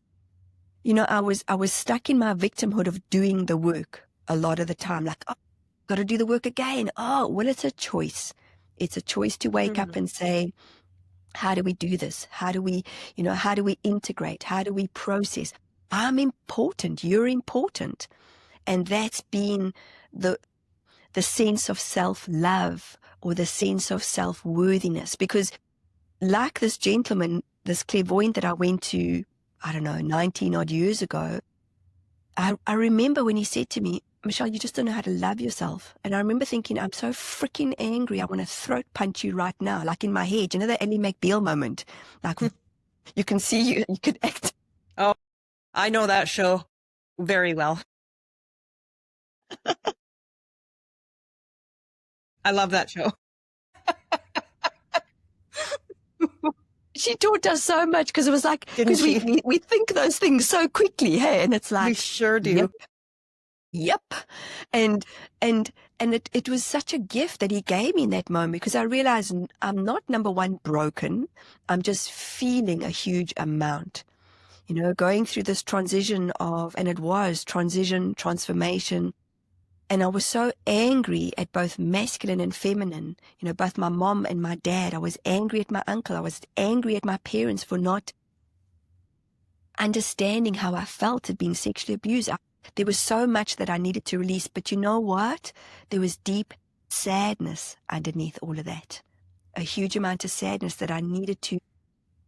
I was stuck in my victimhood of doing the work a lot of the time. Like, got to do the work again. Oh, well, it's a choice. It's a choice to wake up and say, how do we do this? How do we integrate? How do we process? I'm important. You're important. And that's been the sense of self-love or the sense of self-worthiness. Because like this gentleman, this clairvoyant that I went to, 19 odd years ago, I remember when he said to me, Michelle, you just don't know how to love yourself. And I remember thinking, I'm so freaking angry. I want to throat punch you right now. Like in my head, the Ellie McBeal moment. Like you can see you could act. Oh, I know that show very well. I love that show. She taught us so much because it was like, because we think those things so quickly, hey? And it's like, we sure do. Yep. And it was such a gift that he gave me in that moment, because I realized I'm not, number one, broken. I'm just feeling a huge amount, going through this transition transformation. And I was so angry at both masculine and feminine, both my mom and my dad. I was angry at my uncle. I was angry at my parents for not understanding how I felt at being sexually abused. There was so much that I needed to release. But you know what? There was deep sadness underneath all of that. A huge amount of sadness that I needed to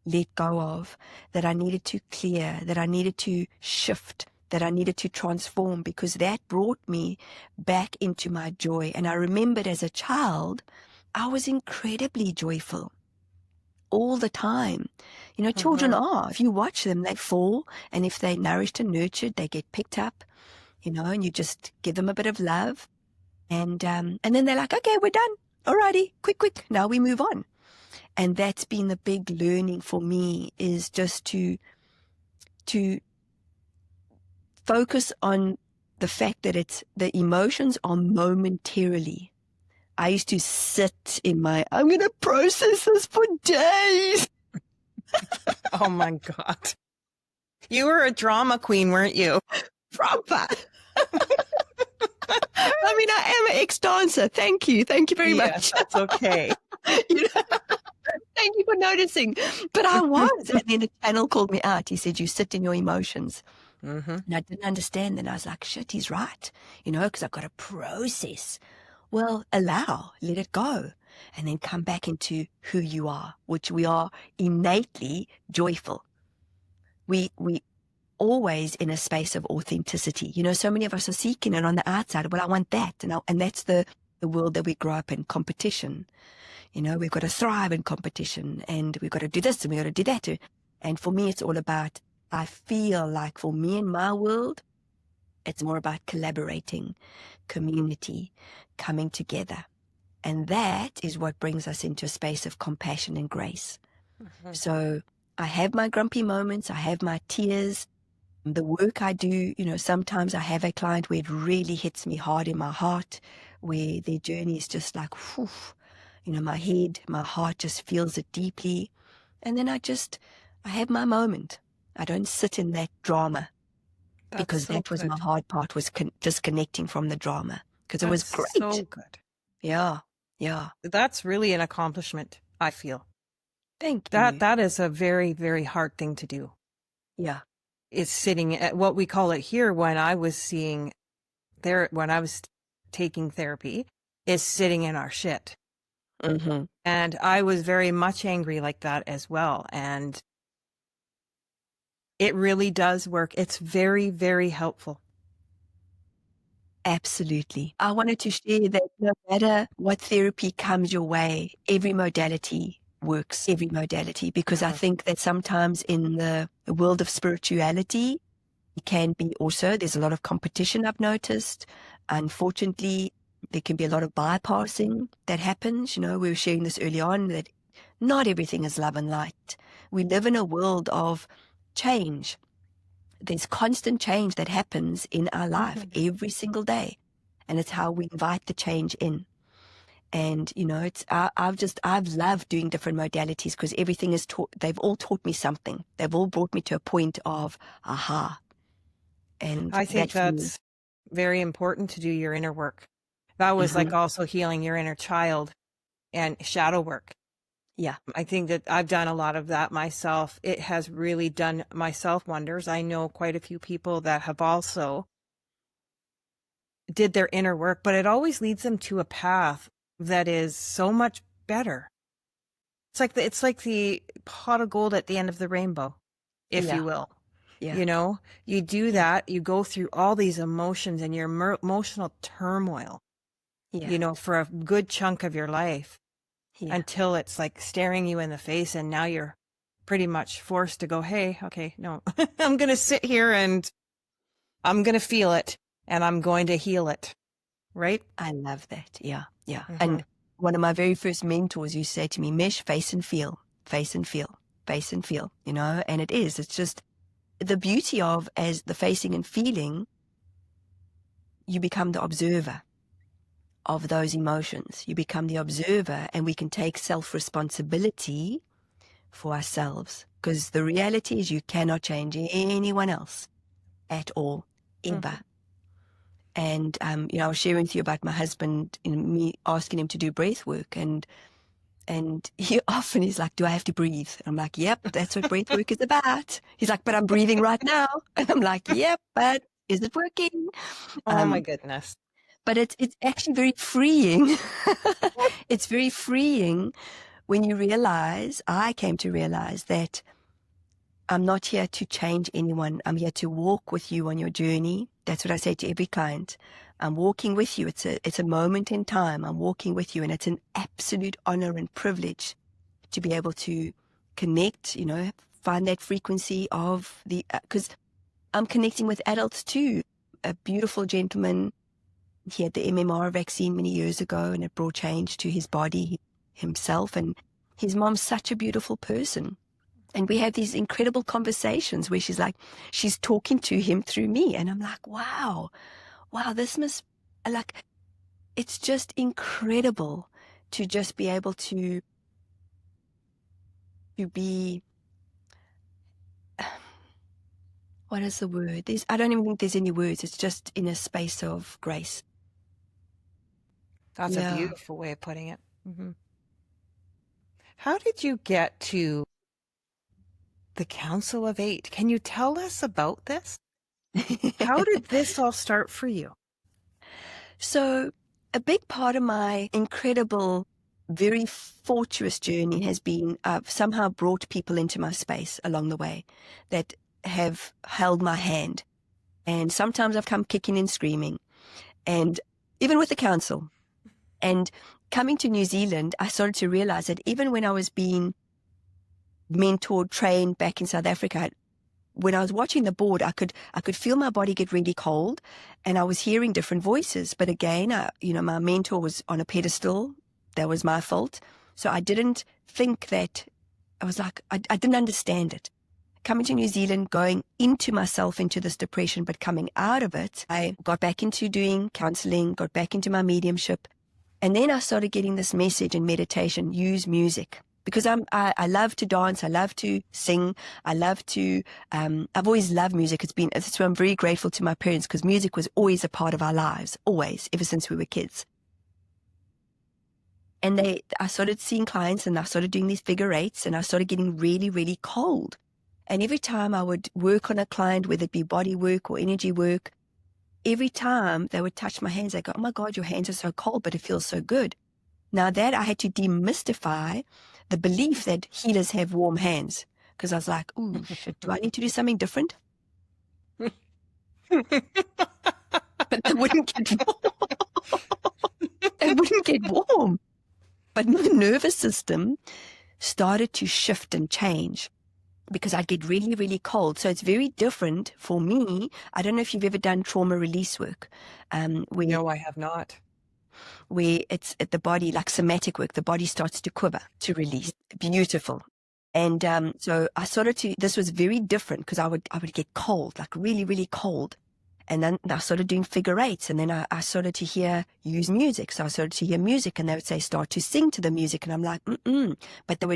let go of, that I needed to clear, that I needed to shift, that I needed to transform, because that brought me back into my joy. And I remembered as a child, I was incredibly joyful all the time. Children are. If you watch them, they fall. And if they're nourished and nurtured, they get picked up, and you just give them a bit of love. And then they're like, okay, we're done. Alrighty, quick. Now we move on. And that's been the big learning for me, is just to focus on the fact that the emotions are momentarily. I used to sit in I'm going to process this for days. Oh my God. You were a drama queen, weren't you? Proper. I mean, I am an ex-dancer. Thank you. Thank you very Yes, much. that's okay. You know, thank you for noticing. But I was. And then the channel called me out. He said, you sit in your emotions. Mm-hmm. And I didn't understand. And I was like, shit, he's right. You know, because I've got to process. Well, allow, let it go. And then come back into who you are, which we are innately joyful. We always in a space of authenticity. You know, so many of us are seeking it on the outside. Well, I want that. And that's the world that we grow up in, competition. You know, we've got to thrive in competition and we've got to do this and we've got to do that too. And for me, it's all about, I feel like for me in my world, it's more about collaborating, community, coming together. And that is what brings us into a space of compassion and grace. Mm-hmm. So I have my grumpy moments. I have my tears. The work I do, you know, sometimes I have a client where it really hits me hard in my heart, where their journey is just like, whew, you know, my head, my heart just feels it deeply. And then I have my moment. I don't sit in that drama That's because so that was good. my hard part, was disconnecting from the drama because it was That's great. so good. Yeah. That's really an accomplishment, I feel. Thank you. That is a very, very hard thing to do. Yeah. Is sitting at what we call it here when I was when I was taking therapy, is sitting in our shit. Mm-hmm. And I was very much angry like that as well. And it really does work. It's very, very helpful. Absolutely. I wanted to share that no matter what therapy comes your way, every modality works, every modality, because I think that sometimes in the world of spirituality, it can be also, there's a lot of competition I've noticed. Unfortunately, there can be a lot of bypassing that happens. You know, we were sharing this early on that not everything is love and light. We live in a world of change. There's constant change that happens in our life every single day. And it's how we invite the change in. And, you know, I've loved doing different modalities because everything is they've all taught me something. They've all brought me to a point of, aha. And I think that's very important to do your inner work. That was like also healing your inner child and shadow work. Yeah. I think that I've done a lot of that myself. It has really done myself wonders. I know quite a few people that have also did their inner work, but it always leads them to a path that is so much better. It's like the pot of gold at the end of the rainbow, if Yeah. you will. Yeah. You know, you do that, you go through all these emotions and your emotional turmoil, Yeah. you know, for a good chunk of your life Yeah. until it's like staring you in the face. And now you're pretty much forced to go, hey, okay, no, I'm going to sit here and I'm going to feel it and I'm going to heal it. Right? I love that. Yeah. Yeah. And one of my very first mentors used to say to me, Mesh, face and feel, face and feel, face and feel, you know, and it's just the beauty of, as the facing and feeling, you become the observer of those emotions. You become the observer and we can take self-responsibility for ourselves, because the reality is you cannot change anyone else at all, ever. And, you know, I was sharing with you about my husband and me asking him to do breath work. And he often is like, do I have to breathe? I'm like, yep, that's what breath work is about. He's like, but I'm breathing right now. And I'm like, yep, but is it working? Oh my goodness. But it's actually very freeing. It's very freeing when you realize, I came to realize that I'm not here to change anyone. I'm here to walk with you on your journey. That's what I say to every client. I'm walking with you. It's a moment in time. I'm walking with you, and it's an absolute honor and privilege to be able to connect, you know, find that frequency of because I'm connecting with adults too. A beautiful gentleman, he had the MMR vaccine many years ago, and it brought change to his body, himself, and his mom's such a beautiful person. And we have these incredible conversations where she's talking to him through me. And I'm like, wow, this must, like, it's just incredible to just be able to be, what is the word? I don't even think there's any words. It's just in a space of grace. That's a Yeah. beautiful way of putting it. Hmm. How did you get to the Council of Eight? Can you tell us about this? How did this all start for you? So, a big part of my incredible, very fortuitous journey has been I've somehow brought people into my space along the way that have held my hand. And sometimes I've come kicking and screaming, and even with the council. And coming to New Zealand, I started to realize that even when I was being mentored, trained back in South Africa, when I was watching the board, I could feel my body get really cold, and I was hearing different voices. But again, my mentor was on a pedestal. That was my fault. So I didn't think that. I was like, I didn't understand it. Coming to New Zealand, going into myself, into this depression, but coming out of it, I got back into doing counseling, got back into my mediumship. And then I started getting this message in meditation: use music. Because I love to dance, I love to sing, I love to, I've always loved music. That's why I'm very grateful to my parents, because music was always a part of our lives, always, ever since we were kids. And I started seeing clients, and I started doing these figure eights, and I started getting really, really cold. And every time I would work on a client, whether it be body work or energy work, every time they would touch my hands, they go, "Oh my God, your hands are so cold, but it feels so good." Now that I had to demystify the belief that healers have warm hands, because I was like, "Ooh, shit, do I need to do something different?" But they wouldn't get warm. They wouldn't get warm. But my nervous system started to shift and change, because I'd get really, really cold. So it's very different for me. I don't know if you've ever done trauma release work. No, I have not. Where it's at the body, like somatic work, the body starts to quiver, to release. Beautiful. And so I started to, this was very different, because I would get cold, like really, really cold. And then I started doing figure eights, and then I started to use music. So I started to hear music, and they would say, start to sing to the music. And I'm like, But they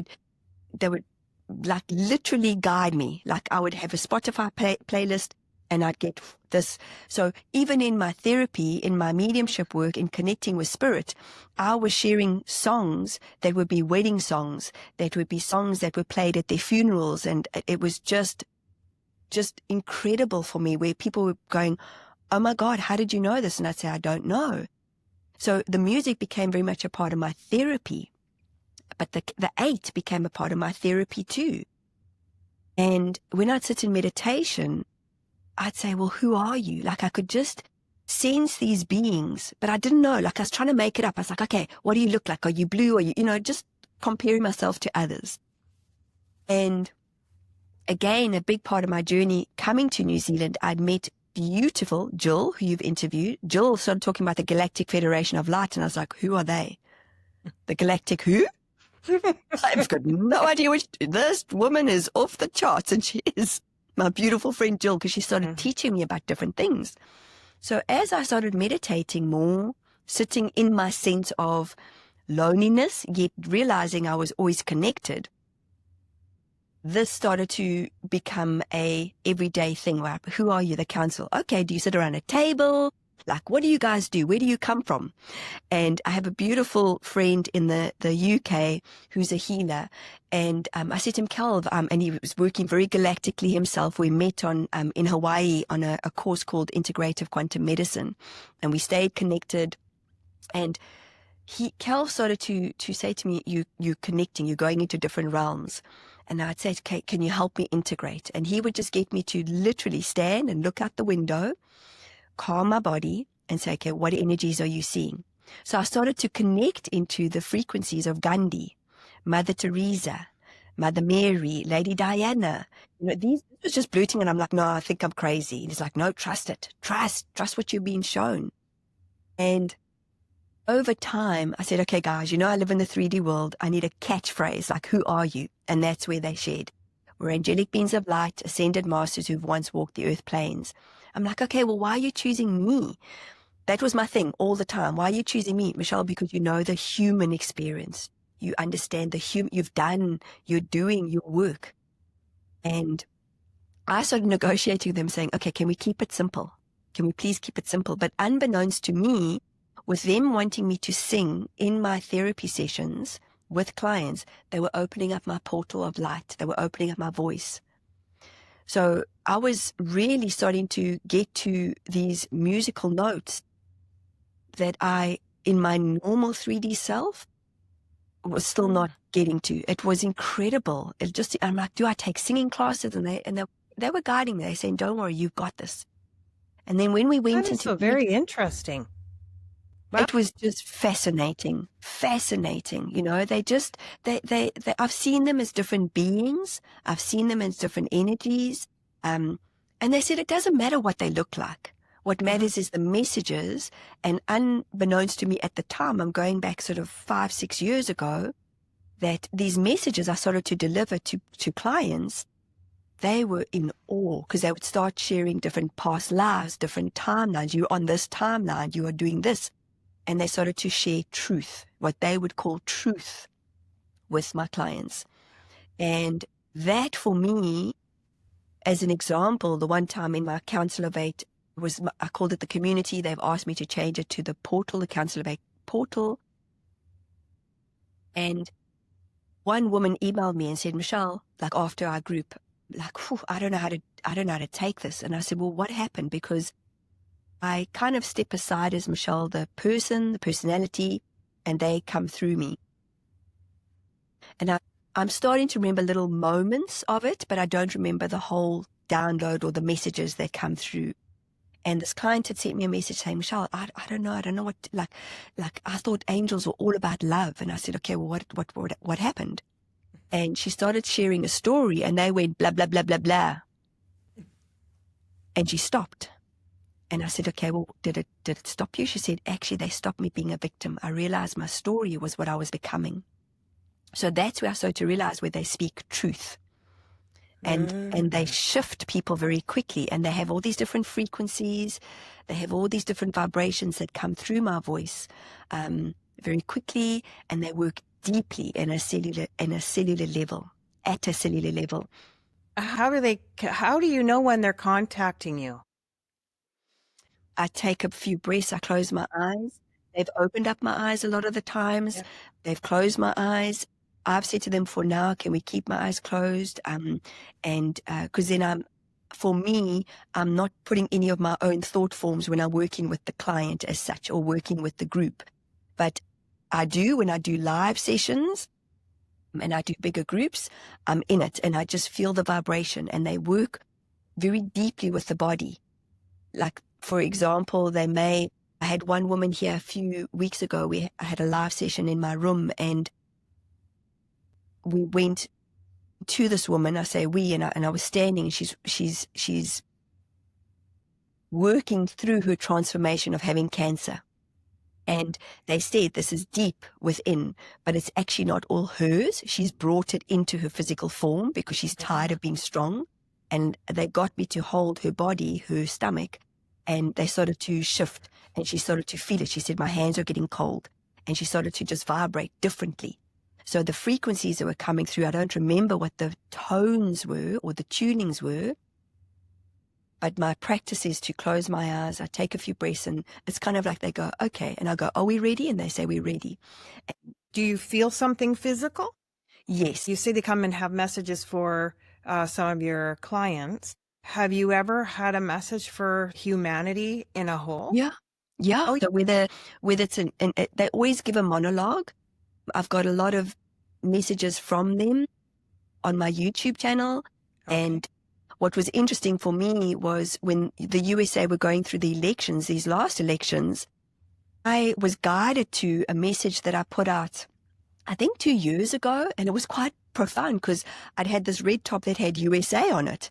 would like literally guide me. Like I would have a Spotify playlist, and I'd get this. So even in my therapy, in my mediumship work, in connecting with spirit, I was sharing songs that would be wedding songs, that would be songs that were played at their funerals. And it was just incredible for me, where people were going, "Oh my God, how did you know this?" And I'd say, "I don't know." So the music became very much a part of my therapy, but the eight became a part of my therapy too. And when I'd sit in meditation, I'd say, "Well, who are you?" Like I could just sense these beings, but I didn't know. Like I was trying to make it up. I was like, "Okay, what do you look like? Are you blue? Are you," just comparing myself to others. And again, a big part of my journey coming to New Zealand, I'd met beautiful Jill, who you've interviewed. Jill started talking about the Galactic Federation of Light, and I was like, "Who are they?" The Galactic who? I've got no idea this woman is off the charts, and she is my beautiful friend Jill, because she started teaching me about different things. So as I started meditating more, sitting in my sense of loneliness, yet realizing I was always connected, this started to become a everyday thing. Where, who are you? The council. Okay, do you sit around a table? Like, what do you guys do? Where do you come from? And I have a beautiful friend in the UK who's a healer. And I said to him, "Calv," and he was working very galactically himself. We met in Hawaii on a course called Integrative Quantum Medicine. And we stayed connected. And Calv started to say to me, you're connecting, you're going into different realms. And I'd say, "Okay, can you help me integrate?" And he would just get me to literally stand and look out the window, calm my body, and say, "Okay, what energies are you seeing?" So I started to connect into the frequencies of Gandhi, Mother Teresa, Mother Mary, Lady Diana. This was just blurting, and I'm like, "No, I think I'm crazy." And he's like, "No, trust it. Trust what you're being shown." And over time, I said, "Okay, guys, I live in the 3D world. I need a catchphrase, like, who are you?" And that's where they shared, "We're angelic beings of light, ascended masters who've once walked the earth plains." I'm like, "Okay, well, why are you choosing me?" That was my thing all the time. "Why are you choosing me, Michelle?" "Because you know the human experience. You understand you're doing your work." And I started negotiating with them, saying, "Okay, can we keep it simple? Can we please keep it simple?" But unbeknownst to me, with them wanting me to sing in my therapy sessions with clients, they were opening up my portal of light. They were opening up my voice. So I was really starting to get to these musical notes that I, in my normal 3D self, was still not getting to. It was incredible. I'm like, do I take singing classes? And they were guiding me. They saying, don't worry, you've got this. And then when we went That is into so very interesting. Wow. it was just fascinating. You know, I've seen them as different beings. I've seen them as different energies. And they said, it doesn't matter what they look like. What matters is the messages. And unbeknownst to me at the time, I'm going back sort of 5-6 years ago, that these messages I started to deliver to clients, they were in awe because they would start sharing different past lives, different timelines. You're on this timeline, you are doing this. And they started to share truth, what they would call truth, with my clients. And that for me, as an example, the one time in my Council of Eight, I called it the community. They've asked me to change it to the portal, the Council of Eight portal. And one woman emailed me and said, Michelle, like after our group, like, I don't know how to take this. And I said, well, what happened? Because I kind of step aside as Michelle, the person, the personality, and they come through me. And I'm starting to remember little moments of it, but I don't remember the whole download or the messages that come through. And this client had sent me a message saying, Michelle, I don't know what, like I thought angels were all about love. And I said, okay, well, what happened? And she started sharing a story, and they went blah, blah, blah, blah, blah. And she stopped. And I said, okay, well, did it stop you? She said, actually, they stopped me being a victim. I realized my story was what I was becoming. So that's where I started to realize where they speak truth. And they shift people very quickly, and they have all these different frequencies. They have all these different vibrations that come through my voice very quickly, and they work deeply at a cellular level. How do you know when they're contacting you? I take a few breaths, I close my eyes. They've opened up my eyes a lot of the times. Yeah. They've closed my eyes. I've said to them, for now, can we keep my eyes closed? Because then for me, I'm not putting any of my own thought forms when I'm working with the client as such, or working with the group. But I do when I do live sessions and I do bigger groups, I'm in it and I just feel the vibration, and they work very deeply with the body. Like, for example, I had one woman here a few weeks ago. I had a live session in my room, and we went to this woman. I say we, and I was standing, and she's working through her transformation of having cancer. And they said this is deep within, but it's actually not all hers. She's brought it into her physical form because she's tired of being strong. And they got me to hold her body, her stomach, and they started to shift, and she started to feel it. She said, my hands are getting cold, and she started to just vibrate differently. So the frequencies that were coming through, I don't remember what the tones were or the tunings were, but my practice is to close my eyes. I take a few breaths, and it's kind of like they go, okay. And I go, are we ready? And they say, we're ready. Do you feel something physical? Yes. You say they come and have messages for some of your clients. Have you ever had a message for humanity in a whole? Yeah. Oh, so whether it's they always give a monologue. I've got a lot of messages from them on my YouTube channel. Okay. And what was interesting for me was when the USA were going through the elections, these last elections, I was guided to a message that I put out, I think 2 years ago, and it was quite profound because I'd had this red top that had USA on it.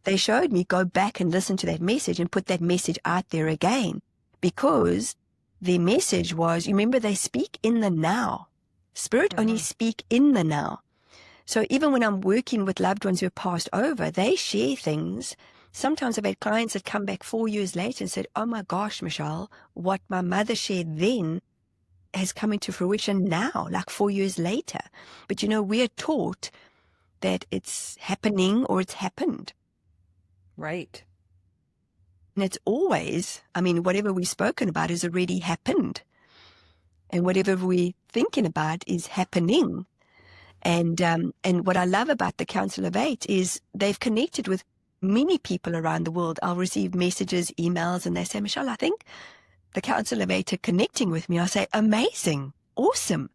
They showed me, go back and listen to that message and put that message out there again, because their message was, you remember, they speak in the now. Spirit only speak in the now. So even when I'm working with loved ones who have passed over, they share things. Sometimes I've had clients that come back 4 years later and said, oh my gosh, Michelle, what my mother shared then has come into fruition now, like 4 years later. But we're taught that it's happening or it's happened. Right. And it's always, whatever we've spoken about has already happened. and whatever we're thinking about is happening. And what I love about the Council of Eight is they've connected with many people around the world. I'll receive messages, emails, and they say, Michelle, I think the Council of Eight are connecting with me. I say, amazing, awesome,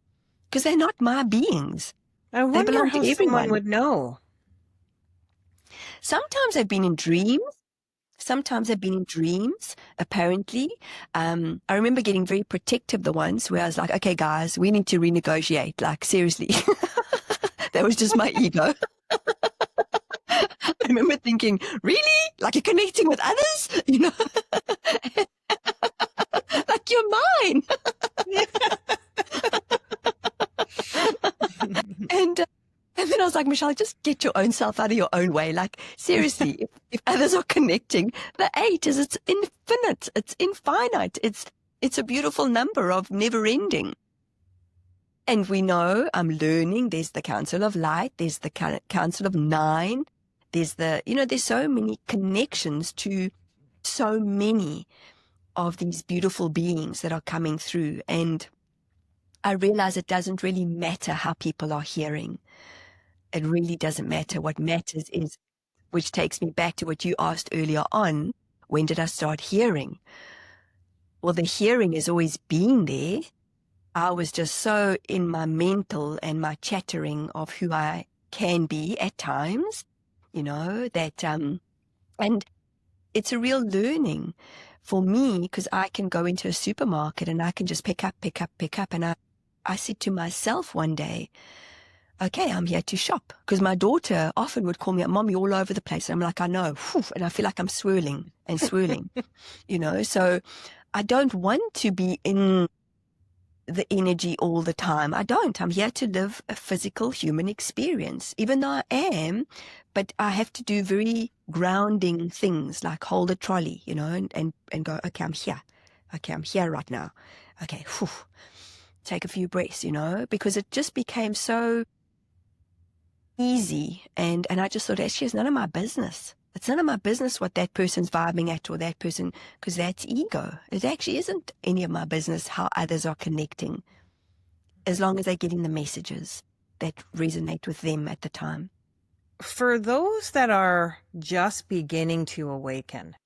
because they're not my beings. I wonder belong how to someone everyone. would know. Sometimes they've been in dreams. Sometimes I've been in dreams, apparently. I remember getting very protective the ones where I was like, okay, guys, we need to renegotiate. Like, seriously. That was just my ego. I remember thinking, really? Like, you're connecting with others? You know? Like, you're mine. And then I was like, Michelle, just get your own self out of your own way. Like, seriously, if others are connecting, the eight is, it's infinite, it's infinite, it's a beautiful number of never ending. And we know, I'm learning, there's the Council of Light, there's the Council of Nine, there's there's so many connections to so many of these beautiful beings that are coming through. And I realize it doesn't really matter how people are hearing. It really doesn't matter. What matters is, which takes me back to what you asked earlier on, when did I start hearing? Well, the hearing has always been there. I was just so in my mental and my chattering of who I can be at times, that, and it's a real learning for me, because I can go into a supermarket and I can just pick up. And I said to myself one day, okay, I'm here to shop. Because my daughter often would call me, Mom, you're all over the place. And I'm like, I know. And I feel like I'm swirling and swirling, So I don't want to be in the energy all the time. I don't. I'm here to live a physical human experience, even though I am, but I have to do very grounding things like hold a trolley, and go, okay, I'm here. Okay, I'm here right now. Okay, take a few breaths, because it just became so easy. And I just thought, actually, it's none of my business. It's none of my business what that person's vibing at or that person, because that's ego. It actually isn't any of my business how others are connecting, as long as they're getting the messages that resonate with them at the time. For those that are just beginning to awaken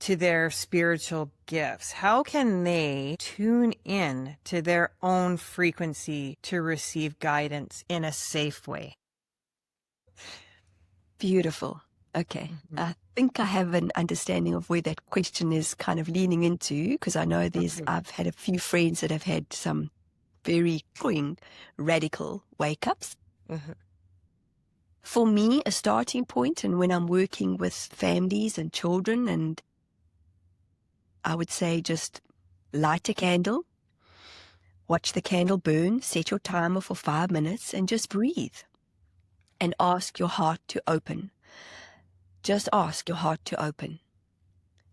to their spiritual gifts, how can they tune in to their own frequency to receive guidance in a safe way? Beautiful. Okay. I think I have an understanding of where that question is kind of leaning into, because I know I've had a few friends that have had some very radical wake-ups. For me, a starting point, and when I'm working with families and children, and I would say just light a candle, watch the candle burn, set your timer for 5 minutes, and just breathe and ask your heart to open. Just ask your heart to open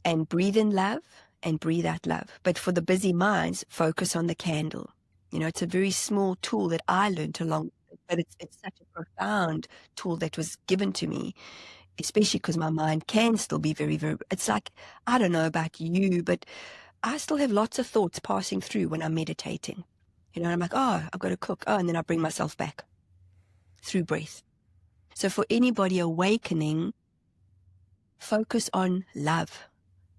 and breathe in love and breathe out love. But for the busy minds, focus on the candle. It's a very small tool that I learned but it's such a profound tool that was given to me, especially because my mind can still be very, very, it's like, I don't know about you, but I still have lots of thoughts passing through when I'm meditating. And I'm like, oh, I've got to cook. Oh, and then I bring myself back through breath. So for anybody awakening, focus on love,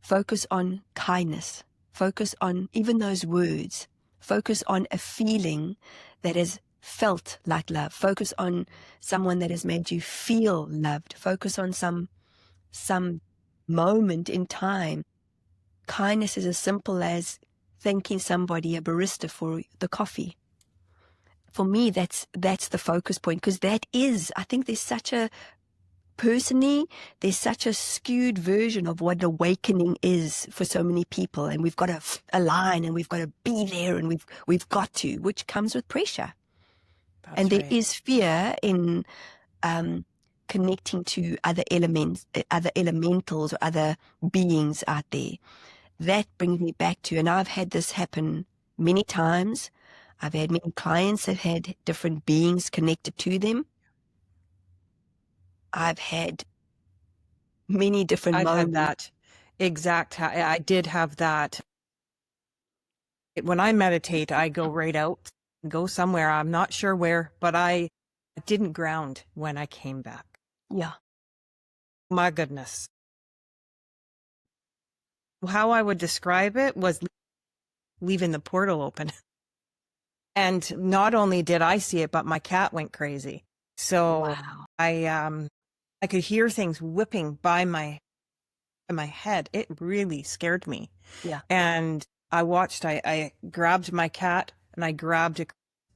focus on kindness, focus on even those words, focus on a feeling that is felt like love, focus on someone that has made you feel loved, focus on some moment in time. Kindness is as simple as thanking somebody, a barista, for the coffee. For me, that's the focus point, because I think there's such a skewed version of what awakening is for so many people, and we've got to align and we've got to be there and we've got to, which comes with pressure. And there is fear in connecting to other elements, other elementals, or other beings out there. That brings me back to, and I've had this happen many times. I've had many clients that had different beings connected to them. I've had many different moments. Had that exact, I did have that when I meditate, I go right out, go somewhere. I'm not sure where, but I didn't ground when I came back. Yeah. My goodness. How I would describe it was leaving the portal open. And not only did I see it, but my cat went crazy. So Wow. I could hear things whipping by my head. It really scared me. Yeah. And I grabbed my cat and I grabbed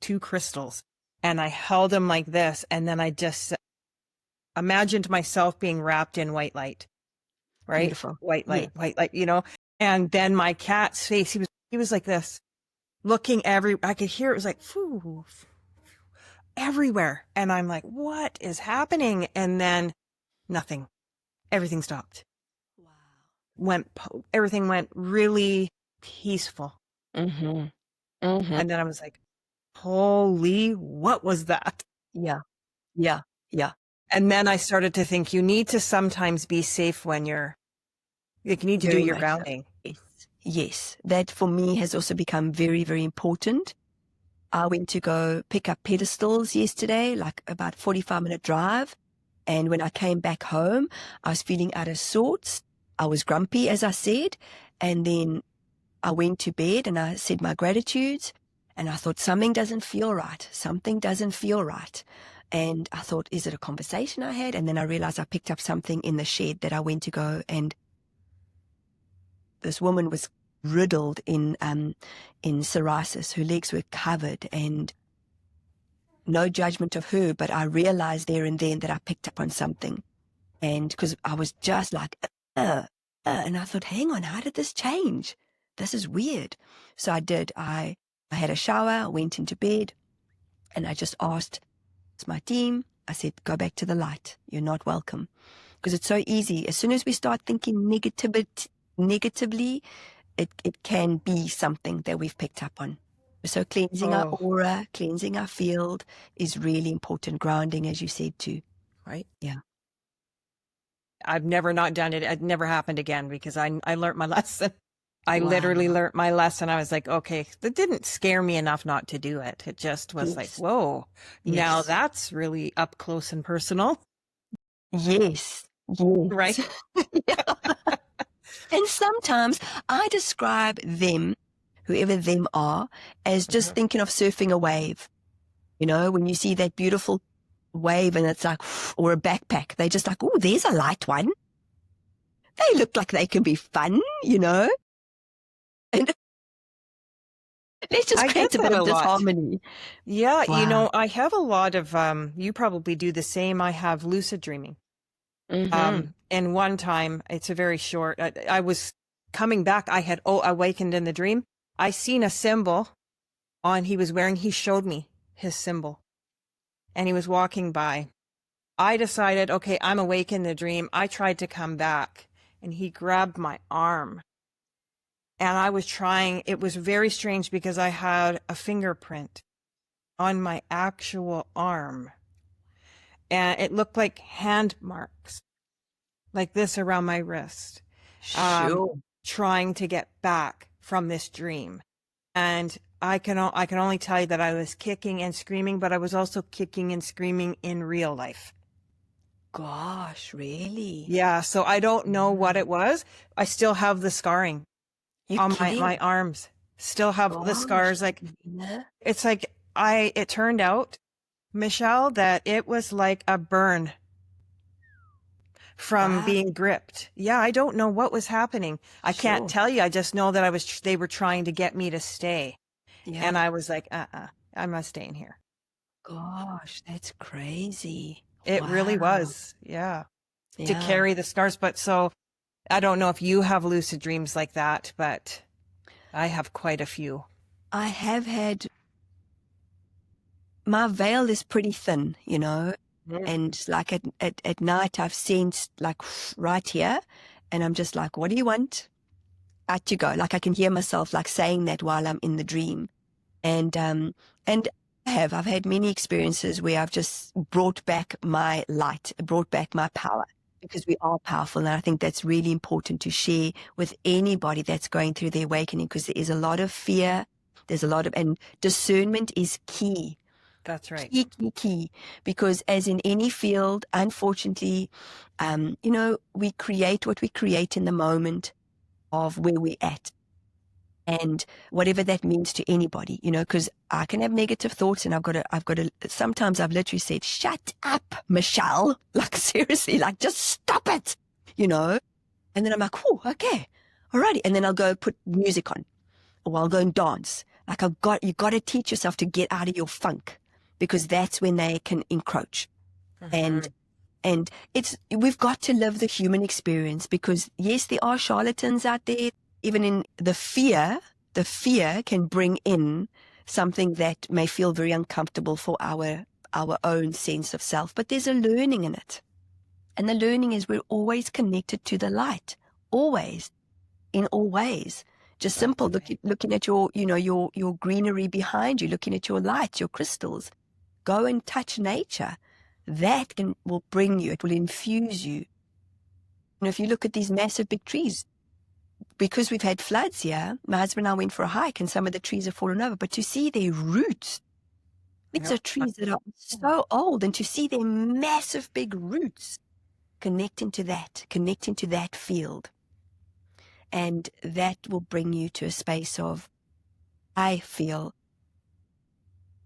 2 crystals and I held them like this. And then I just imagined myself being wrapped in white light, right? Beautiful. White Yeah. light, you know? And then my cat's face, he was like this, looking I could hear it was like, phew, everywhere. And I'm like, what is happening? And then nothing. Everything stopped. Wow. Everything went really peaceful. Mm-hmm. Mm-hmm. And then I was like, holy, what was that? Yeah. Yeah. Yeah. And then I started to think you need to sometimes be safe when you need to do Very your much so. grounding. Yes. Yes. That for me has also become very, very important. I went to go pick up pedestals yesterday, like about 45-minute drive. And when I came back home, I was feeling out of sorts. I was grumpy, as I said. And then I went to bed and I said my gratitudes. And I thought, something doesn't feel right. Something doesn't feel right. And I thought, is it a conversation I had? And then I realized I picked up something in the shed that I went to go, and this woman was riddled in psoriasis. Her legs were covered, and no judgment of her, but I realized there and then that I picked up on something. And because I was just like, and I thought, hang on, how did this change? This is weird. So I did. I had a shower, went into bed, and I just asked my team, I said, go back to the light. You're not welcome. Because it's so easy. As soon as we start thinking negatively, it can be something that we've picked up on. So cleansing our aura, cleansing our field is really important. Grounding, as you said too. Right? Yeah. I've never not done it. It never happened again because I learned my lesson. I Wow. literally learned my lesson. I was like, okay, that didn't scare me enough not to do it. It just was like, whoa, now Yes. that's really up close and personal. Yes. Right? Yeah. And sometimes I describe them, whoever them are, as just thinking of surfing a wave. You know, when you see that beautiful wave and it's like, or a backpack, they're just like, oh, there's a light one. They look like they can be fun, you know? And let's just create a bit of disharmony. Yeah, Wow. you know, I have a lot of, you probably do the same. I have lucid dreaming. Mm-hmm. And one time, it's a very short, I was coming back, I had awakened in the dream. I seen a symbol he showed me his symbol. And he was walking by. I decided, okay, I'm awake in the dream. I tried to come back and he grabbed my arm. And I was trying, it was very strange because I had a fingerprint on my actual arm. And it looked like hand marks, like this around my wrist. Sure. Trying to get back from this dream. And I can only tell you that I was kicking and screaming, but I was also kicking and screaming in real life. Gosh, really? Yeah, so I don't know what it was. I still have the scarring on my arms. Still have the scars. Like, it's like it turned out, Michelle, that it was like a burn from being gripped. Yeah, I don't know what was happening. I can't tell you. I just know that they were trying to get me to stay. Yeah. And I was like, I'm not staying here. Gosh, that's crazy. It really was. Yeah. To carry the scars. But so I don't know if you have lucid dreams like that, but I have quite a few. I have had, my veil is pretty thin, you know, and like at night I've sensed like right here, and I'm just like, what do you want? Out you go. Like I can hear myself like saying that while I'm in the dream. And I've had many experiences where I've just brought back my light, brought back my power. because we are powerful. And I think that's really important to share with anybody that's going through the awakening, because there is a lot of fear. There's a lot of, and discernment is key. That's right. Key. Because as in any field, unfortunately, we create what we create in the moment of where we're at. And whatever that means to anybody, because I can have negative thoughts, and I've got to, sometimes I've literally said, shut up, Michelle. Like, seriously, like, just stop it, And then I'm like, oh, okay, alrighty. And then I'll go put music on, or I'll go and dance. Like, you got to teach yourself to get out of your funk, because that's when they can encroach. And we've got to live the human experience, because yes, there are charlatans out there. Even in the fear can bring in something that may feel very uncomfortable for our own sense of self. But there's a learning in it. And the learning is we're always connected to the light, always, in all ways. Just simple, looking at your greenery behind you, looking at your lights, your crystals. Go and touch nature. That will bring you, it will infuse you. If you look at these massive big trees, because we've had floods here, my husband and I went for a hike, and some of the trees have fallen over. But to see their roots, these are trees that are so old, and to see their massive big roots connecting to that field. And that will bring you to a space of, I feel,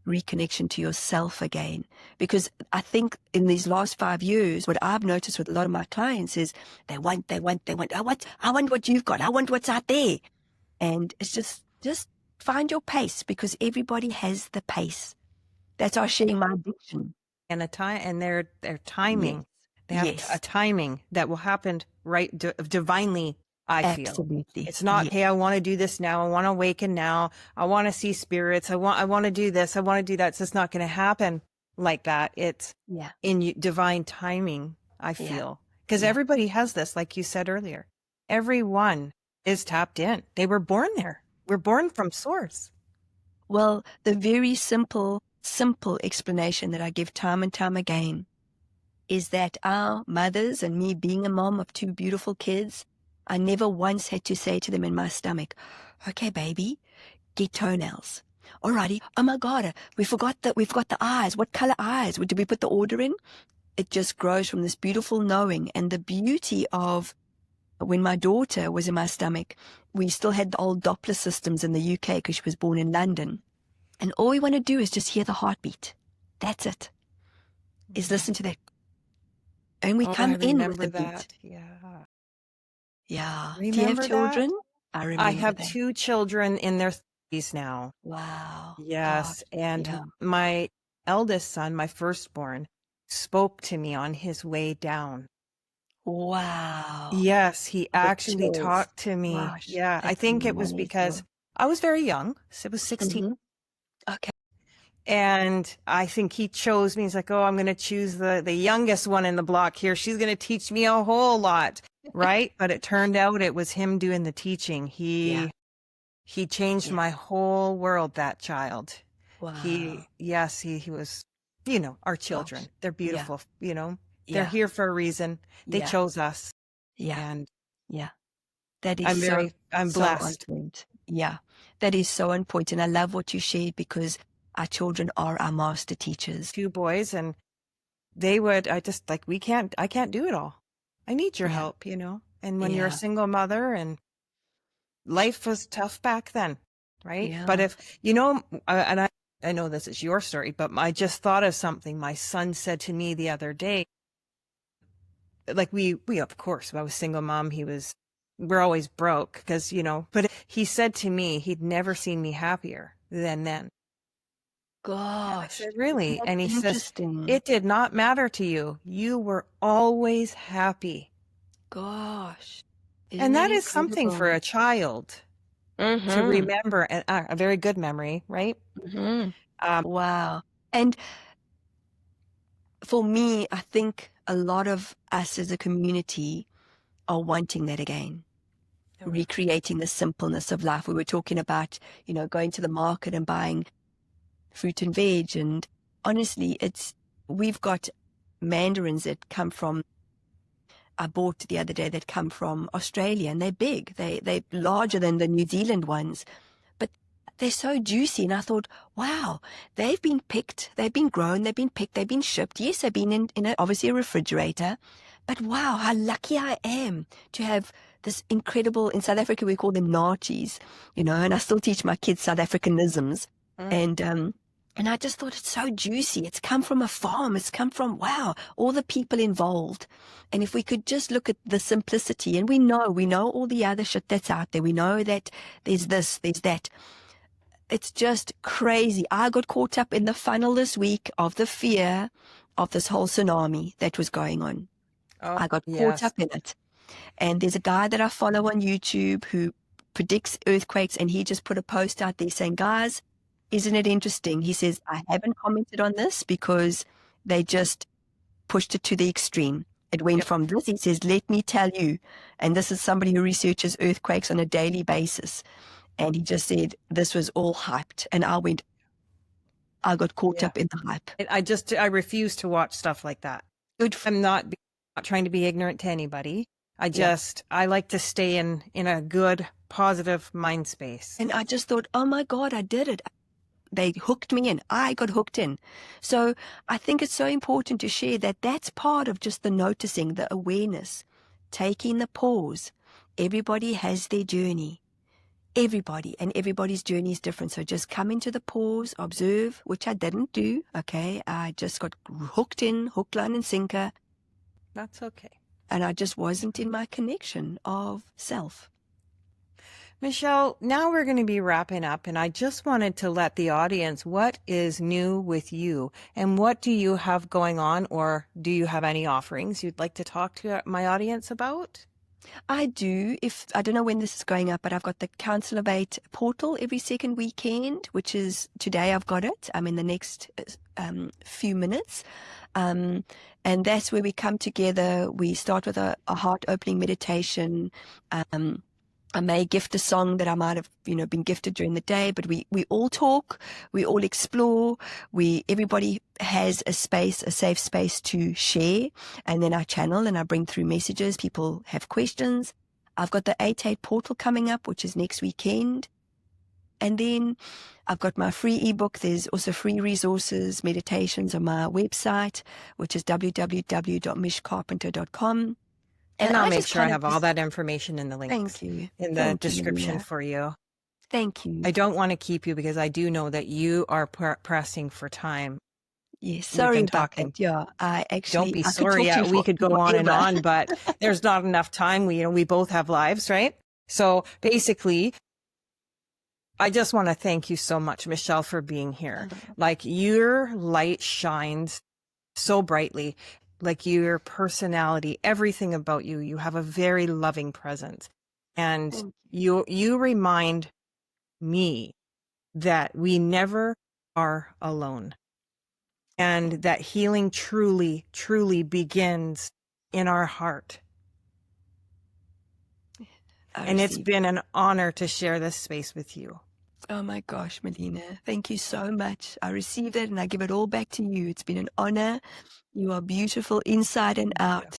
reconnection to yourself again. Because I think in these last 5 years, what I've noticed with a lot of my clients is they want, I want what you've got. I want what's out there. And it's just find your pace, because everybody has the pace. That's our sharing my addiction. And their timing. Yes. They have a timing that will happen divinely. I feel Absolutely. It's not, hey, I want to do this now. I want to awaken now. I want to see spirits. I want to do this. I want to do that. It's just not going to happen like that. It's in divine timing, I feel. Because everybody has this, like you said earlier. Everyone is tapped in. They were born there. We're born from source. Well, the very simple explanation that I give time and time again is that our mothers, and me being a mom of 2 beautiful kids, I never once had to say to them in my stomach, okay, baby, get toenails. Alrighty. Oh my God, we've got the eyes. What color eyes? Did we put the order in? It just grows from this beautiful knowing. And the beauty of when my daughter was in my stomach, we still had the old Doppler systems in the UK, because she was born in London. And all we want to do is just hear the heartbeat. That's it. Is listen to that. And we come in with the beat. Yeah. Remember Do you have children? That? I remember I have that. 2 children in their 30s now. Wow. Yes. God. And my eldest son, my firstborn, spoke to me on his way down. Wow. Yes, he actually talked to me. Gosh, yeah, I think it was because I was very young. So it was 16. Mm-hmm. Okay. And I think he chose me. He's like, oh, I'm going to choose the youngest one in the block here. She's going to teach me a whole lot. Right. But it turned out it was him doing the teaching. He changed my whole world, that child. Wow. He was, our children. Gosh. They're beautiful, they're here for a reason. They chose us. Yeah. And that is I'm blessed. On point. Yeah. That is so on point. And I love what you shared, because our children are our master teachers. 2 boys, and I can't do it all. I need your help, and when you're a single mother, and life was tough back then, right? Yeah. But if, and I know this is your story, but I just thought of something my son said to me the other day. Like we of course, I was single mom. We're always broke because, but he said to me, he'd never seen me happier than then. Gosh. I said, really? And he says, interesting. it did not matter to you. You were always happy. Gosh. And that is something for a child to remember, a very good memory, right? Wow. And for me, I think a lot of us as a community are wanting that again. Recreating the simpleness of life. We were talking about, going to the market and buying fruit and veg. And honestly, we've got mandarins that come from I bought the other day that come from Australia, and they're big. They're larger than the New Zealand ones, but they're so juicy. And I thought, wow, they've been picked, they've been grown, they've been picked, they've been shipped. Yes, they've been in obviously a refrigerator, but wow, how lucky I am to have this incredible, in South Africa we call them nachis, and I still teach my kids South Africanisms. And I just thought, it's so juicy. It's come from a farm. It's come from, wow, all the people involved. And if we could just look at the simplicity, and we know all the other shit that's out there. We know that there's this, there's that. It's just crazy. I got caught up in the funnel this week of the fear of this whole tsunami that was going on. I got caught up in it. And there's a guy that I follow on YouTube who predicts earthquakes, and he just put a post out there saying, guys, isn't it interesting? He says, I haven't commented on this because they just pushed it to the extreme. It went from this, he says, let me tell you, and this is somebody who researches earthquakes on a daily basis. And he just said, this was all hyped. And I got caught up in the hype. I refuse to watch stuff like that. I'm not trying to be ignorant to anybody. I like to stay in a good, positive mind space. And I just thought, oh my God, I did it. They hooked me in. I got hooked in. So I think it's so important to share that that's part of just the noticing, the awareness, taking the pause. Everybody has their journey. Everybody. And everybody's journey is different. So just come into the pause, observe, which I didn't do. Okay. I just got hooked in, hook, line, and sinker. That's okay. And I just wasn't in my connection of self. Michelle, now we're going to be wrapping up, and I just wanted to let the audience, what is new with you, and what do you have going on, or do you have any offerings you'd like to talk to my audience about? I do. I don't know when this is going up, but I've got the Council of 8 portal every second weekend, which is today. I've got it. I'm in the next few minutes. And that's where we come together. We start with a heart-opening meditation. I may gift a song that I might have, been gifted during the day, but we all talk, we all explore, everybody has a safe space to share, and then I channel and I bring through messages. People have questions. I've got the 8/8 portal coming up, which is next weekend. And then I've got my free ebook. There's also free resources, meditations on my website, which is www.mishcarpenter.com. And I'll make sure I have all that information in the links. Thank you. In the description for you. Thank you. I don't want to keep you because I do know that you are pressing for time. Yes, sorry about that. Yeah, don't be sorry. We could go on and on, but there's not enough time. We both have lives, right? So basically, I just want to thank you so much, Michelle, for being here. Like, your light shines so brightly. Like, your personality, everything about you, you have a very loving presence. And you remind me that we never are alone. And that healing truly, truly begins in our heart. And it's been an honor to share this space with you. Oh my gosh, Melina, thank you so much. I received it and I give it all back to you. It's been an honor. You are beautiful inside and out.